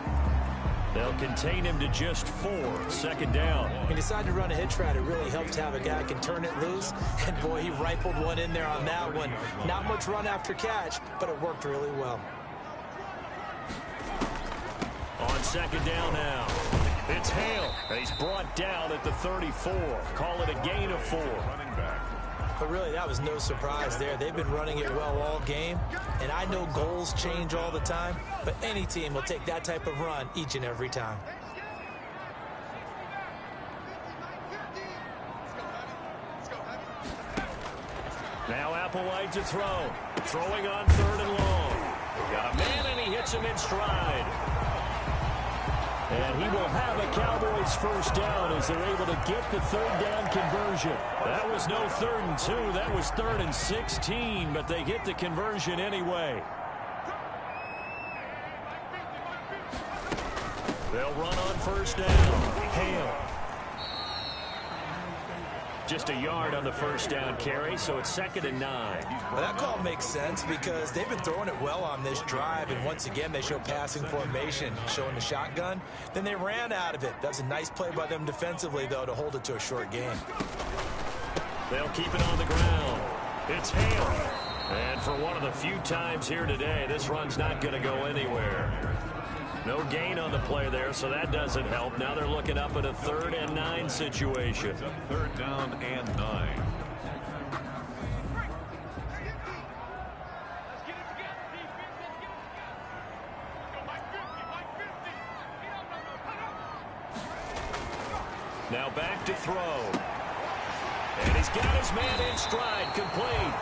They'll contain him to just 4. Second down. He decided to run a hitch route. It really helped to have a guy who can turn it loose. And, boy, he rifled one in there on that one. Not much run after catch, but it worked really well. On second down now. It's Hale. He's brought down at the 34. Call it a gain of 4. Running back. But really, that was no surprise there. They've been running it well all game. And I know goals change all the time, but any team will take that type of run each and every time. Now Applewhite to throw. Throwing on 3rd and long. Got a man, and he hits him in stride. And he will have a Cowboys first down as they're able to get the 3rd down conversion. That was no 3rd and 2. That was 3rd and 16, but they get the conversion anyway. They'll run on first down. Hale. Just a yard on the first down carry, so it's 2nd and 9. Well, that call makes sense because they've been throwing it well on this drive, and once again they show passing formation, showing the shotgun. Then they ran out of it. That's a nice play by them defensively, though, to hold it to a short game. They'll keep it on the ground. It's Hale. And for one of the few times here today, this run's not going to go anywhere. No gain on the play there, so that doesn't help. Now they're looking up at a 3rd and 9 situation. 3rd down and 9. Now back to throw. And he's got his man in stride, complete.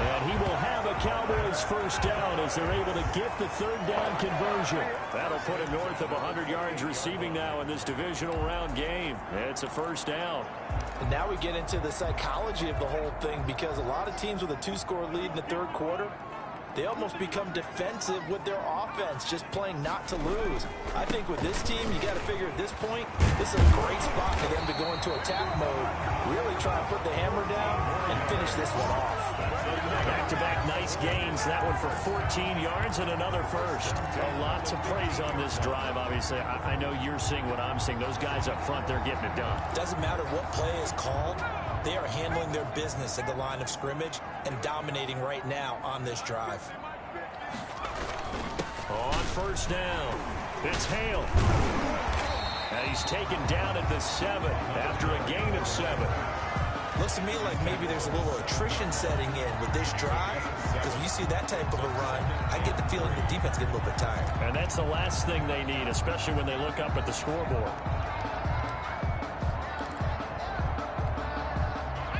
And he will have a Cowboys first down as they're able to get the 3rd down conversion. That'll put him north of 100 yards receiving now in this divisional round game. It's a first down. And now we get into the psychology of the whole thing, because a lot of teams with a 2-score lead in the 3rd quarter, they almost become defensive with their offense, just playing not to lose. I think with this team, you got to figure at this point, this is a great spot for them to go into attack mode, really try to put the hammer down and finish this one off. Back-to-back nice gains. That one for 14 yards and another first. A lot to praise on this drive, obviously. I know you're seeing what I'm seeing. Those guys up front, they're getting it done. Doesn't matter what play is called. They are handling their business at the line of scrimmage and dominating right now on this drive. On first down, it's Hale. And he's taken down at the 7 after a gain of 7. Looks to me like maybe there's a little attrition setting in with this drive, because when you see that type of a run, I get the feeling the defense gets a little bit tired. And that's the last thing they need, especially when they look up at the scoreboard.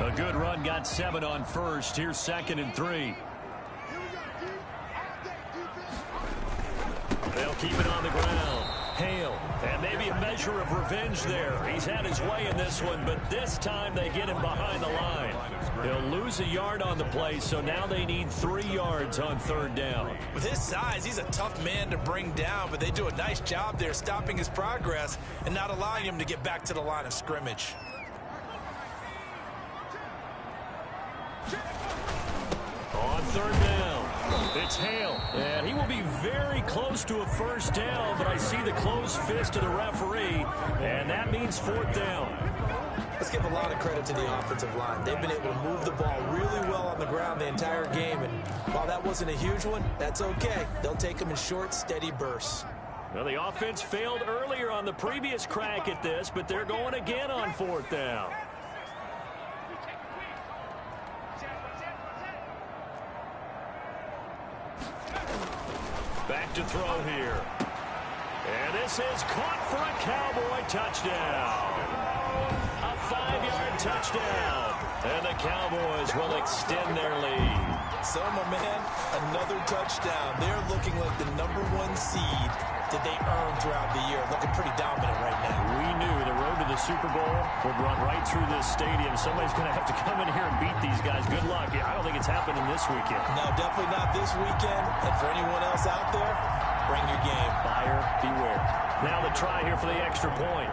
A good run, got 7 on first. Here's 2nd and 3. They'll keep it on the ground. Hale, and maybe a measure of revenge there. He's had his way in this one, but this time they get him behind the line. They'll lose a yard on the play, so now they need 3 yards on 3rd down. With his size, he's a tough man to bring down, but they do a nice job there stopping his progress and not allowing him to get back to the line of scrimmage. On 3rd down, it's Hale, and he will be very close to a first down, but I see the closed fist of the referee, and that means 4th down. Let's give a lot of credit to the offensive line. They've been able to move the ball really well on the ground the entire game, and while that wasn't a huge one, that's okay. They'll take them in short, steady bursts. Well, the offense failed earlier on the previous crack at this, but they're going again on 4th down. Back to throw here. And this is caught for a Cowboy touchdown. A 5-yard touchdown. And the Cowboys will extend their lead. So, my man, another touchdown. They're looking like the #1 seed that they earned throughout the year. Looking pretty dominant right now. We knew the road to the Super Bowl would run right through this stadium. Somebody's going to have to come in here and beat these guys. Good luck. I don't think it's happening this weekend. No, definitely not this weekend. And for anyone else out there, bring your game. Buyer beware. Now the try here for the extra point.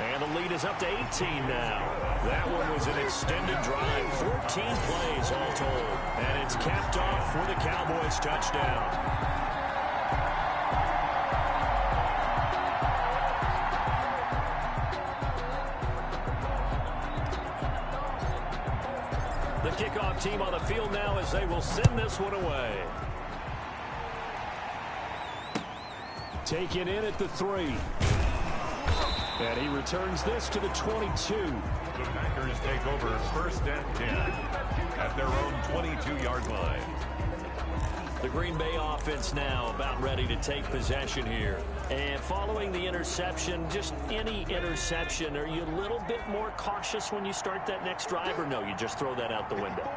And the lead is up to 18 now. That one was an extended drive, 14 plays all told. And it's capped off for the Cowboys touchdown. The kickoff team on the field now as they will send this one away. Taken in at the 3. And he returns this to the 22. The Packers take over 1st and 10 at their own 22-yard line. The Green Bay offense now about ready to take possession here. And following the interception, just any interception, are you a little bit more cautious when you start that next drive, or no, you just throw that out the window?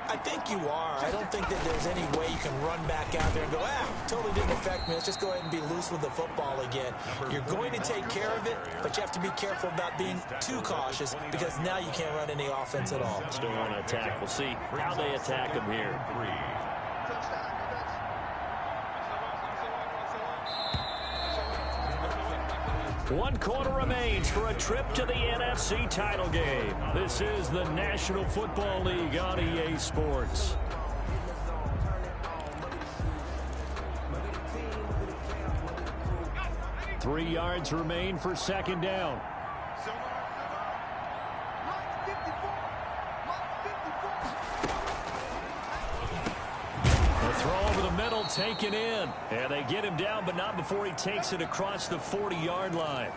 I think you are. I don't think that there's any way you can run back out there and go, totally didn't affect me. Let's just go ahead and be loose with the football again. You're going to take care of it, but you have to be careful about being too cautious because now you can't run any offense at all. Still want to attack. We'll see how they attack them here. One quarter remains for a trip to the NFC title game. This is the National Football League on EA Sports. Three yards remain for second down. The throw over the middle taken in. And they get him down, but not before he takes it across the 40-yard line.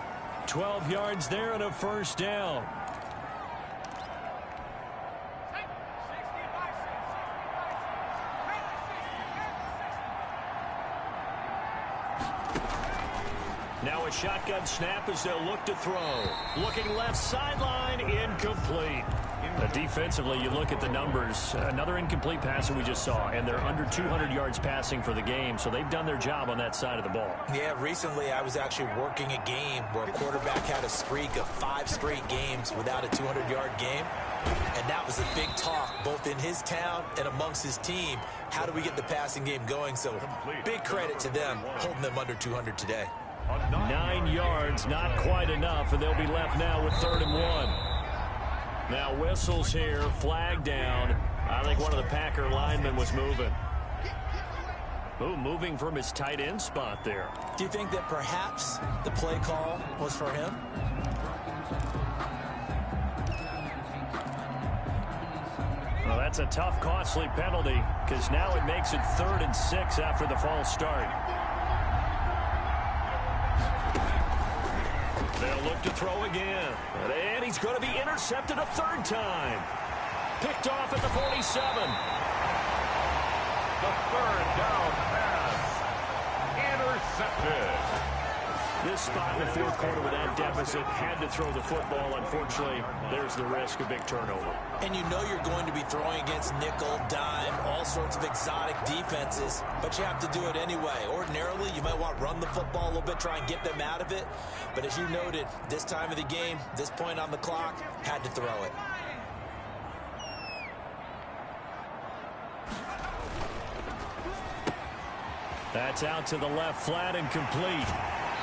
12 yards there and a first down. Now a shotgun snap as they'll look to throw. Looking left sideline, incomplete. Defensively, you look at the numbers. Another incomplete pass that we just saw, and they're under 200 yards passing for the game, so they've done their job on that side of the ball. Yeah, recently I was actually working a game where a quarterback had a streak of 5 straight games without a 200-yard game, and that was a big talk both in his town and amongst his team. How do we get the passing game going? So big credit to them holding them under 200 today. 9 yards, not quite enough, and they'll be left now with 3rd and 1. Now whistles here, flag down. I think one of the Packer linemen was moving. Ooh, moving from his tight end spot there. Do you think that perhaps the play call was for him? Well, that's a tough, costly penalty because now it makes it 3rd and 6 after the false start. They'll look to throw again. And he's going to be intercepted a 3rd time. Picked off at the 47. The 3rd down pass. Intercepted. This spot in the 4th quarter with that deficit had to throw the football. Unfortunately, there's the risk of big turnover. And you know you're going to be throwing against nickel, dime, all sorts of exotic defenses, but you have to do it anyway. Ordinarily, you might want to run the football a little bit, try and get them out of it. But as you noted, this time of the game, this point on the clock, had to throw it. That's out to the left, flat and complete.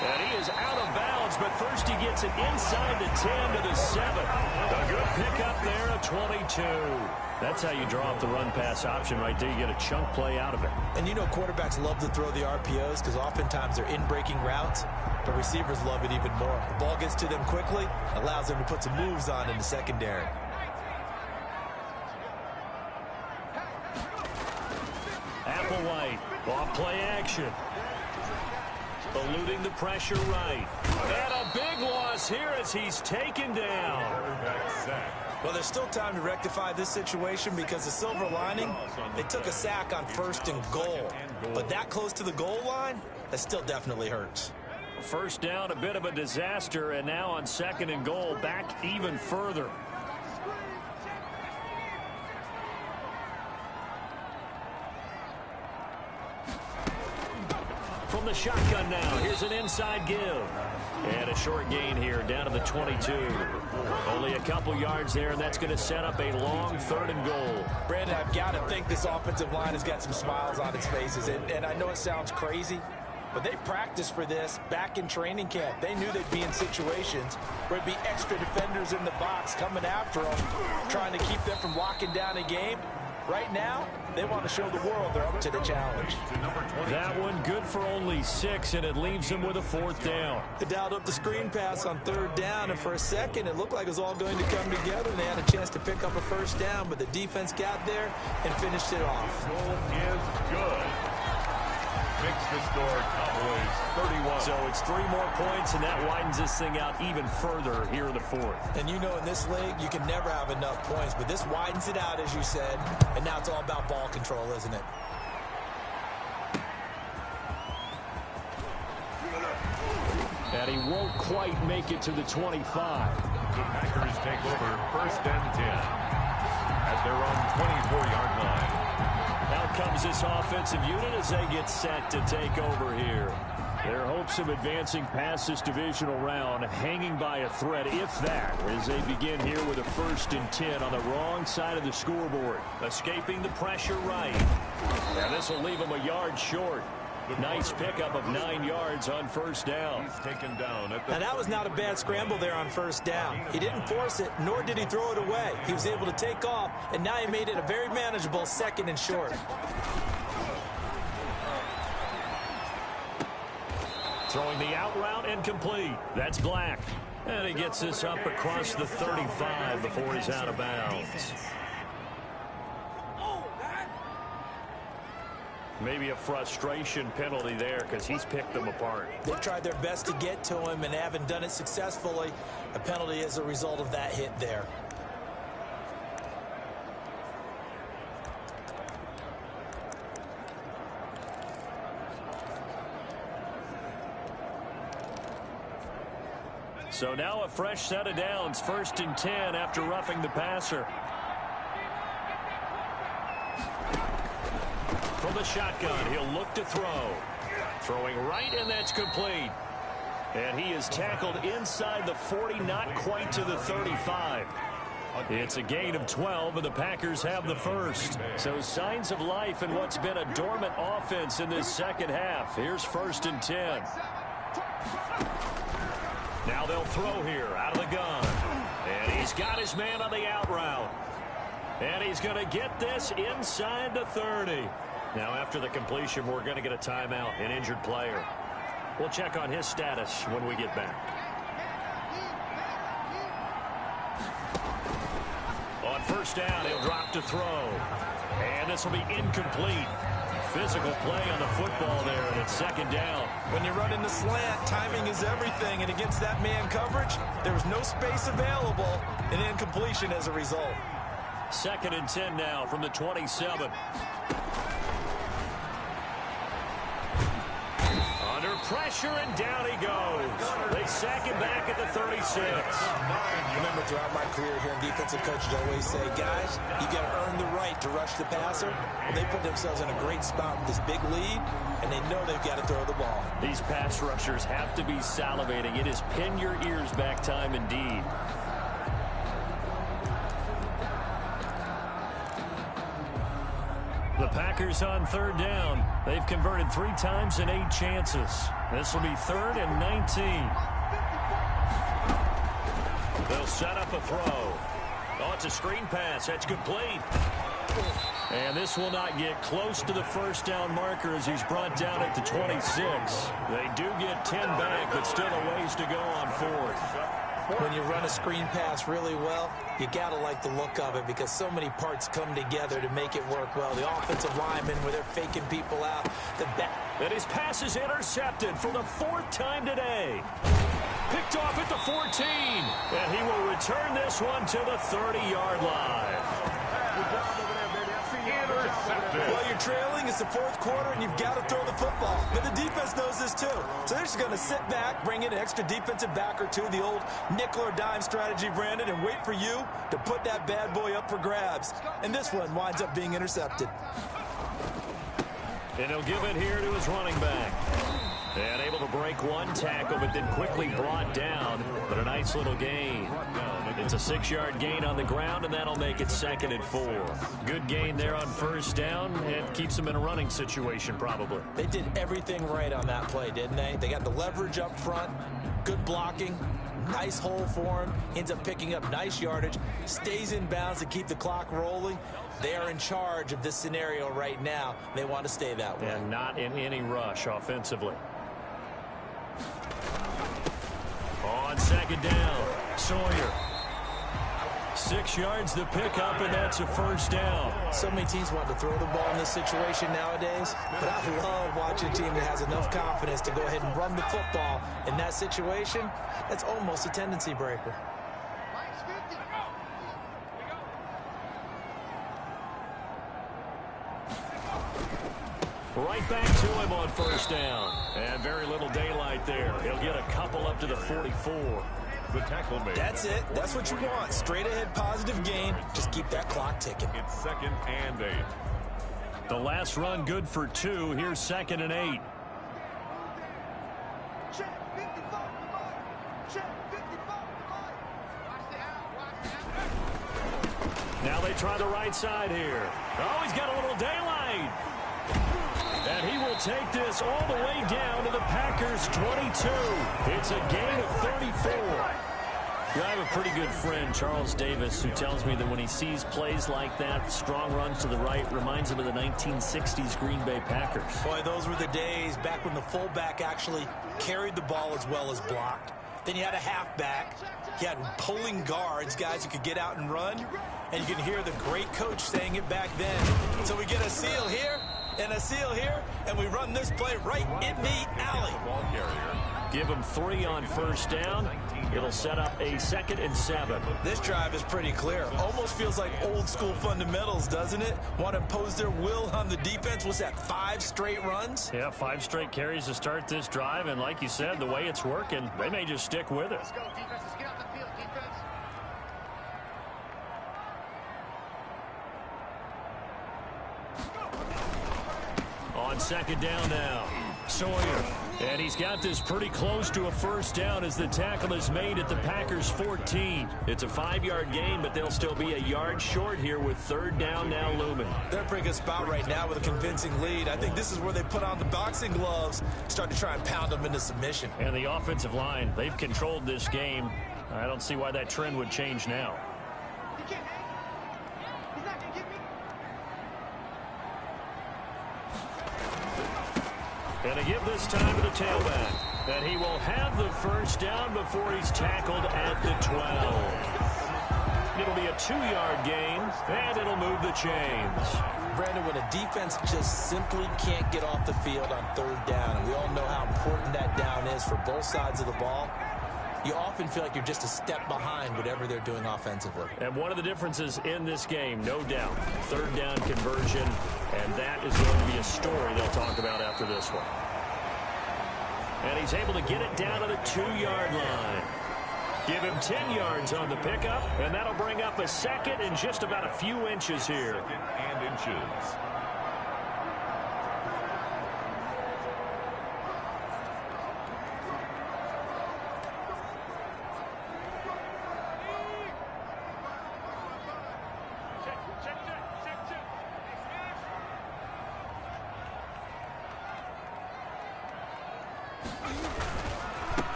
And he is out of bounds, but first he gets it inside the 10 to the 7. A good pickup there, a 22. That's how you draw up the run-pass option right there. You get a chunk play out of it. And you know quarterbacks love to throw the RPOs because oftentimes they're in-breaking routes, but receivers love it even more. The ball gets to them quickly, allows them to put some moves on in the secondary. Applewhite, off play action. Eluding the pressure right. And a big loss here as he's taken down. Quarterback sack. Well, there's still time to rectify this situation because the silver lining, they took a sack on 1st and goal. But that close to the goal line, that still definitely hurts. First down, a bit of a disaster, and now on 2nd and goal, back even further. From the shotgun now, here's an inside give. And a short gain here, down to the 22. Only a couple yards there, and that's going to set up a long 3rd and goal. Brandon, I've got to think this offensive line has got some smiles on its faces. And I know it sounds crazy, but they practiced for this back in training camp. They knew they'd be in situations where it'd be extra defenders in the box coming after them, trying to keep them from locking down a game. Right now, they want to show the world they're up to the challenge. That one good for only 6, and it leaves them with a 4th down. They dialed up the screen pass on 3rd down, and for a second, it looked like it was all going to come together, and they had a chance to pick up a 1st down, but the defense got there and finished it off. Goal is good. Makes the score Cowboys 31. So it's 3 more points, and that widens this thing out even further here in the 4th. And you know in this league, you can never have enough points, but this widens it out, as you said, and now it's all about ball control, isn't it? And he won't quite make it to the 25. The Packers take over 1st and 10 at their own 24-yard line. Out comes this offensive unit as they get set to take over here. Their hopes of advancing past this divisional round hanging by a thread, if that, as they begin here with a 1st and 10 on the wrong side of the scoreboard. Escaping the pressure right. And this will leave them a yard short. Nice pickup of 9 yards on 1st down. He's taken down at the Now, that was not a bad scramble there on 1st down. He didn't force it, nor did he throw it away. He was able to take off, and now he made it a very manageable 2nd and short. Throwing the out route incomplete. That's Black. And he gets this up across the 35 before he's out of bounds. Maybe a frustration penalty there because he's picked them apart. They tried their best to get to him and haven't done it successfully. A penalty is a result of that hit there. So now a fresh set of downs. 1st and 10 after roughing the passer. From the shotgun, he'll look to throw. Throwing right, and that's complete. And he is tackled inside the 40, not quite to the 35. It's a gain of 12, and the Packers have the 1st. So signs of life in what's been a dormant offense in this 2nd half. Here's 1st and 10. Now they'll throw here out of the gun. And he's got his man on the out route. And he's going to get this inside the 30. Now after the completion, we're going to get a timeout, an injured player. We'll check on his status when we get back. On 1st down, he'll drop to throw. And this will be incomplete. Physical play on the football there, and it's 2nd down. When you run in the slant, timing is everything, and against that man coverage, there was no space available, and incompletion as a result. 2nd and 10 now from the 27. Under pressure, and down he goes. They sack him back at the 36. Remember, throughout my career here in defensive coaches always say, guys, you got to earn the right to rush the passer. And they put themselves in a great spot with this big lead, and they know they've got to throw the ball. These pass rushers have to be salivating. It is pin your ears back time indeed. The Packers on 3rd down. They've converted 3 times in 8 chances. This will be 3rd and 19. They'll set up a throw. Oh, it's a screen pass. That's complete. And this will not get close to the 1st down marker as he's brought down at the 26. They do get 10 back, but still a ways to go on 4th. When you run a screen pass really well, you got to like the look of it because so many parts come together to make it work well. The offensive linemen, where they're faking people out. And his pass is intercepted for the 4th time today. Picked off at the 14. And he will return return this one to the 30-yard line. Well, you're trailing. It's the fourth quarter, and you've got to throw the football. But the defense knows this, too. So they're just going to sit back, bring in an extra defensive back or two, the old nickel or dime strategy, Brandon, and wait for you to put that bad boy up for grabs. And this one winds up being intercepted. And he'll give it here to his running back. And able to break one tackle, but then quickly brought down. But a nice little gain. It's a 6-yard gain on the ground, and that'll make it 2nd and 4. Good gain there on first down, and keeps them in a running situation probably. They did everything right on that play, didn't they? They got the leverage up front, good blocking, nice hole for him, ends up picking up nice yardage, stays in bounds to keep the clock rolling. They are in charge of this scenario right now. They want to stay that way. And not in any rush offensively. On 2nd down, Sawyer. 6 yards the pickup, and that's a first down. So many teams want to throw the ball in this situation nowadays, but I love watching a team that has enough confidence to go ahead and run the football in that situation. That's almost a tendency breaker. Right back to him on first down. And very little daylight there. He'll get a couple up to the 44. The tackle made. That's it. That's what you want. Straight ahead positive gain. Just keep that clock ticking. It's 2nd and 8. The last run good for 2. Here's 2nd and 8. Now they try the right side here. Oh, he's got a little daylight. And he will take this all the way down to the Packers' 22. It's a gain of 34. I have a pretty good friend, Charles Davis, who tells me that when he sees plays like that, strong runs to the right, reminds him of the 1960s Green Bay Packers. Boy, those were the days back when the fullback actually carried the ball as well as blocked. Then you had a halfback. You had pulling guards, guys who could get out and run. And you can hear the great coach saying it back then. So we get a seal here and a seal here, and we run this play right in the alley. Ball carrier. Give him 3 on first down. It'll set up a 2nd and 7. This drive is pretty clear. Almost feels like old school fundamentals, doesn't it? Want to impose their will on the defense. Was that 5 straight runs? Yeah, 5 straight carries to start this drive, and like you said, the way it's working, they may just stick with it. Let's go, defense. Let's get off the field, defense. On 2nd down now, Sawyer. And he's got this pretty close to a first down as the tackle is made at the Packers' 14. It's a 5-yard gain, but they'll still be a yard short here with 3rd down now looming. They're in a pretty good spot right now with a convincing lead. I think this is where they put on the boxing gloves, start to try and pound them into submission. And the offensive line, they've controlled this game. I don't see why that trend would change now. He can't hang. He's not going to get me. And a give this time to the tailback. And he will have the first down before he's tackled at the 12. It'll be a 2-yard gain, and it'll move the chains. Brandon, when a defense just simply can't get off the field on 3rd down, and we all know how important that down is for both sides of the ball, you often feel like you're just a step behind whatever they're doing offensively. And one of the differences in this game, no doubt, 3rd down conversion, and that is going to be a story they'll talk about after this one. And he's able to get it down to the 2-yard line. Give him 10 yards on the pickup, and that'll bring up a 2nd and just about a few inches here. 2nd and inches.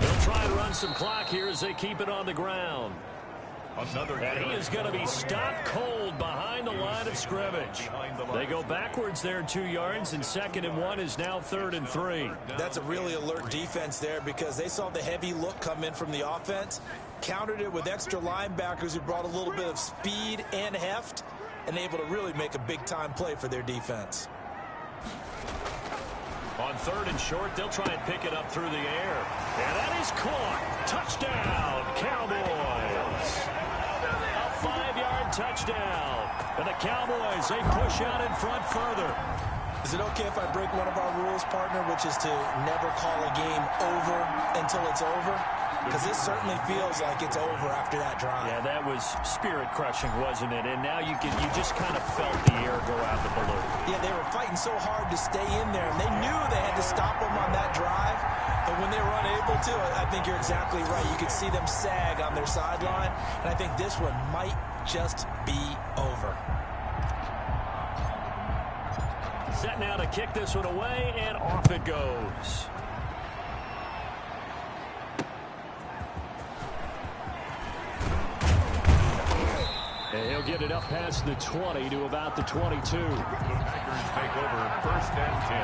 They'll try to run some clock here as they keep it on the ground. And he is going to be stopped cold behind the line of scrimmage. They go backwards there 2 yards, and 2nd and 1 is now 3rd and 3. That's a really alert defense there because they saw the heavy look come in from the offense, countered it with extra linebackers who brought a little bit of speed and heft, and able to really make a big-time play for their defense. On 3rd and short, they'll try and pick it up through the air. And that is caught. Touchdown, Cowboys. touchdown. And the Cowboys, they push out in front further. Is it okay if I break one of our rules, partner, which is to never call a game over until it's over? Because this certainly feels like it's over after that drive. Yeah, that was spirit-crushing, wasn't it? And now you just kind of felt the air go out the balloon. Yeah, they were fighting so hard to stay in there, and they knew they had to stop them on that drive. But when they were unable to, I think you're exactly right. You could see them sag on their sideline, and I think this one might just be over. Set now to kick this one away, and off it goes. And he'll get it up past the 20 to about the 22. The Packers take over 1st and 10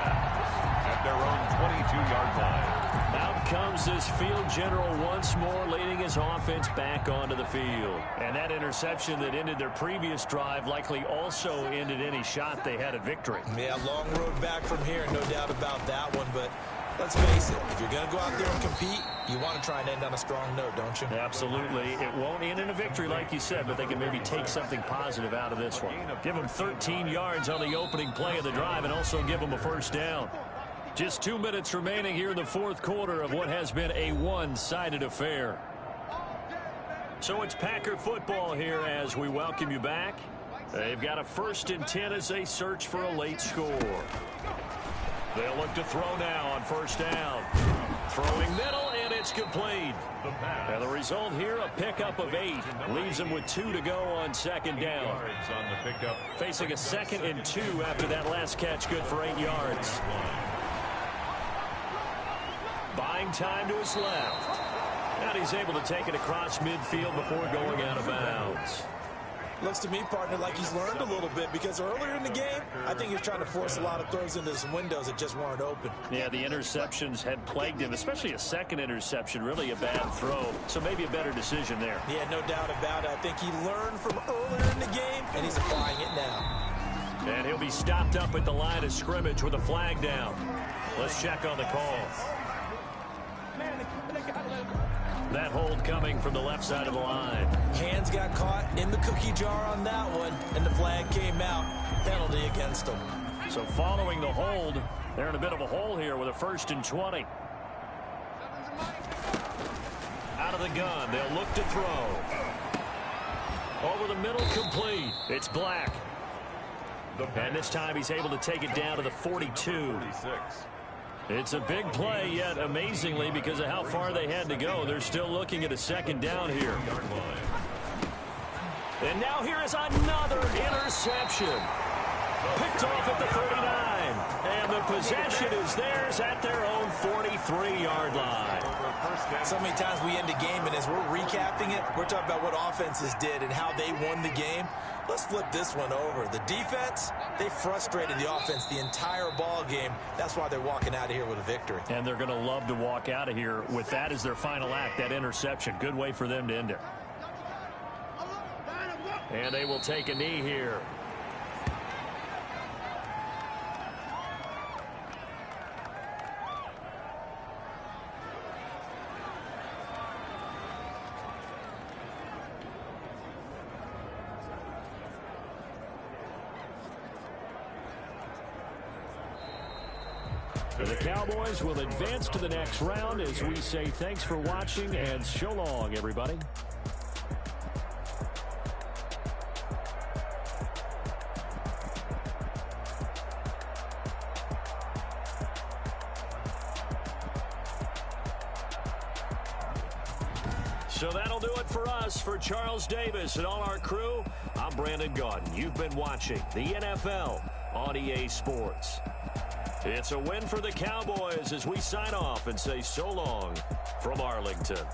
at their own 22-yard line. Out comes this field general once more, leading his offense back onto the field. And that interception that ended their previous drive likely also ended any shot they had at victory. Yeah, long road back from here, no doubt about that one. But let's face it, if you're going to go out there and compete, you want to try and end on a strong note, don't you? Absolutely. It won't end in a victory like you said, but they can maybe take something positive out of this one. Give them 13 yards on the opening play of the drive and also give them a first down. Just 2 minutes remaining here in the fourth quarter of what has been a one-sided affair. So it's Packer football here as we welcome you back. They've got a 1st and 10 as they search for a late score. They'll look to throw now on 1st down. Throwing middle, and it's complete. And the result here, a pickup of 8. Leaves them with 2 to go on 2nd down. Facing a 2nd and 2 after that last catch, good for 8 yards. Buying time to his left. And he's able to take it across midfield before going out of bounds. Looks to me, partner, like he's learned a little bit, because earlier in the game, I think he was trying to force a lot of throws into some windows that just weren't open. Yeah, the interceptions had plagued him, especially a 2nd interception, really a bad throw. So maybe a better decision there. Yeah, no doubt about it. I think he learned from earlier in the game, and he's applying it now. And he'll be stopped up at the line of scrimmage with a flag down. Let's check on the call. That hold coming from the left side of the line. Hands got caught in the cookie jar on that one, and the flag came out. Penalty against them. So following the hold, they're in a bit of a hole here with a 1st and 20. Out of the gun, they'll look to throw. Over the middle, complete. It's Black. And this time he's able to take it down to the 42. It's a big play, yet amazingly, because of how far they had to go, they're still looking at a 2nd down here. And now here is another interception. Picked off at the 39. And the possession is theirs at their own 43-yard line. So many times we end a game, and as we're recapping it, we're talking about what offenses did and how they won the game. Let's flip this one over. The defense, they frustrated the offense the entire ball game. That's why they're walking out of here with a victory. And they're going to love to walk out of here with that as their final act, that interception. Good way for them to end it. And they will take a knee here. The Cowboys will advance to the next round as we say thanks for watching and so long, everybody. So that'll do it for us. For Charles Davis and all our crew, I'm Brandon Gaudin. You've been watching the NFL on EA Sports. It's a win for the Cowboys as we sign off and say so long from Arlington.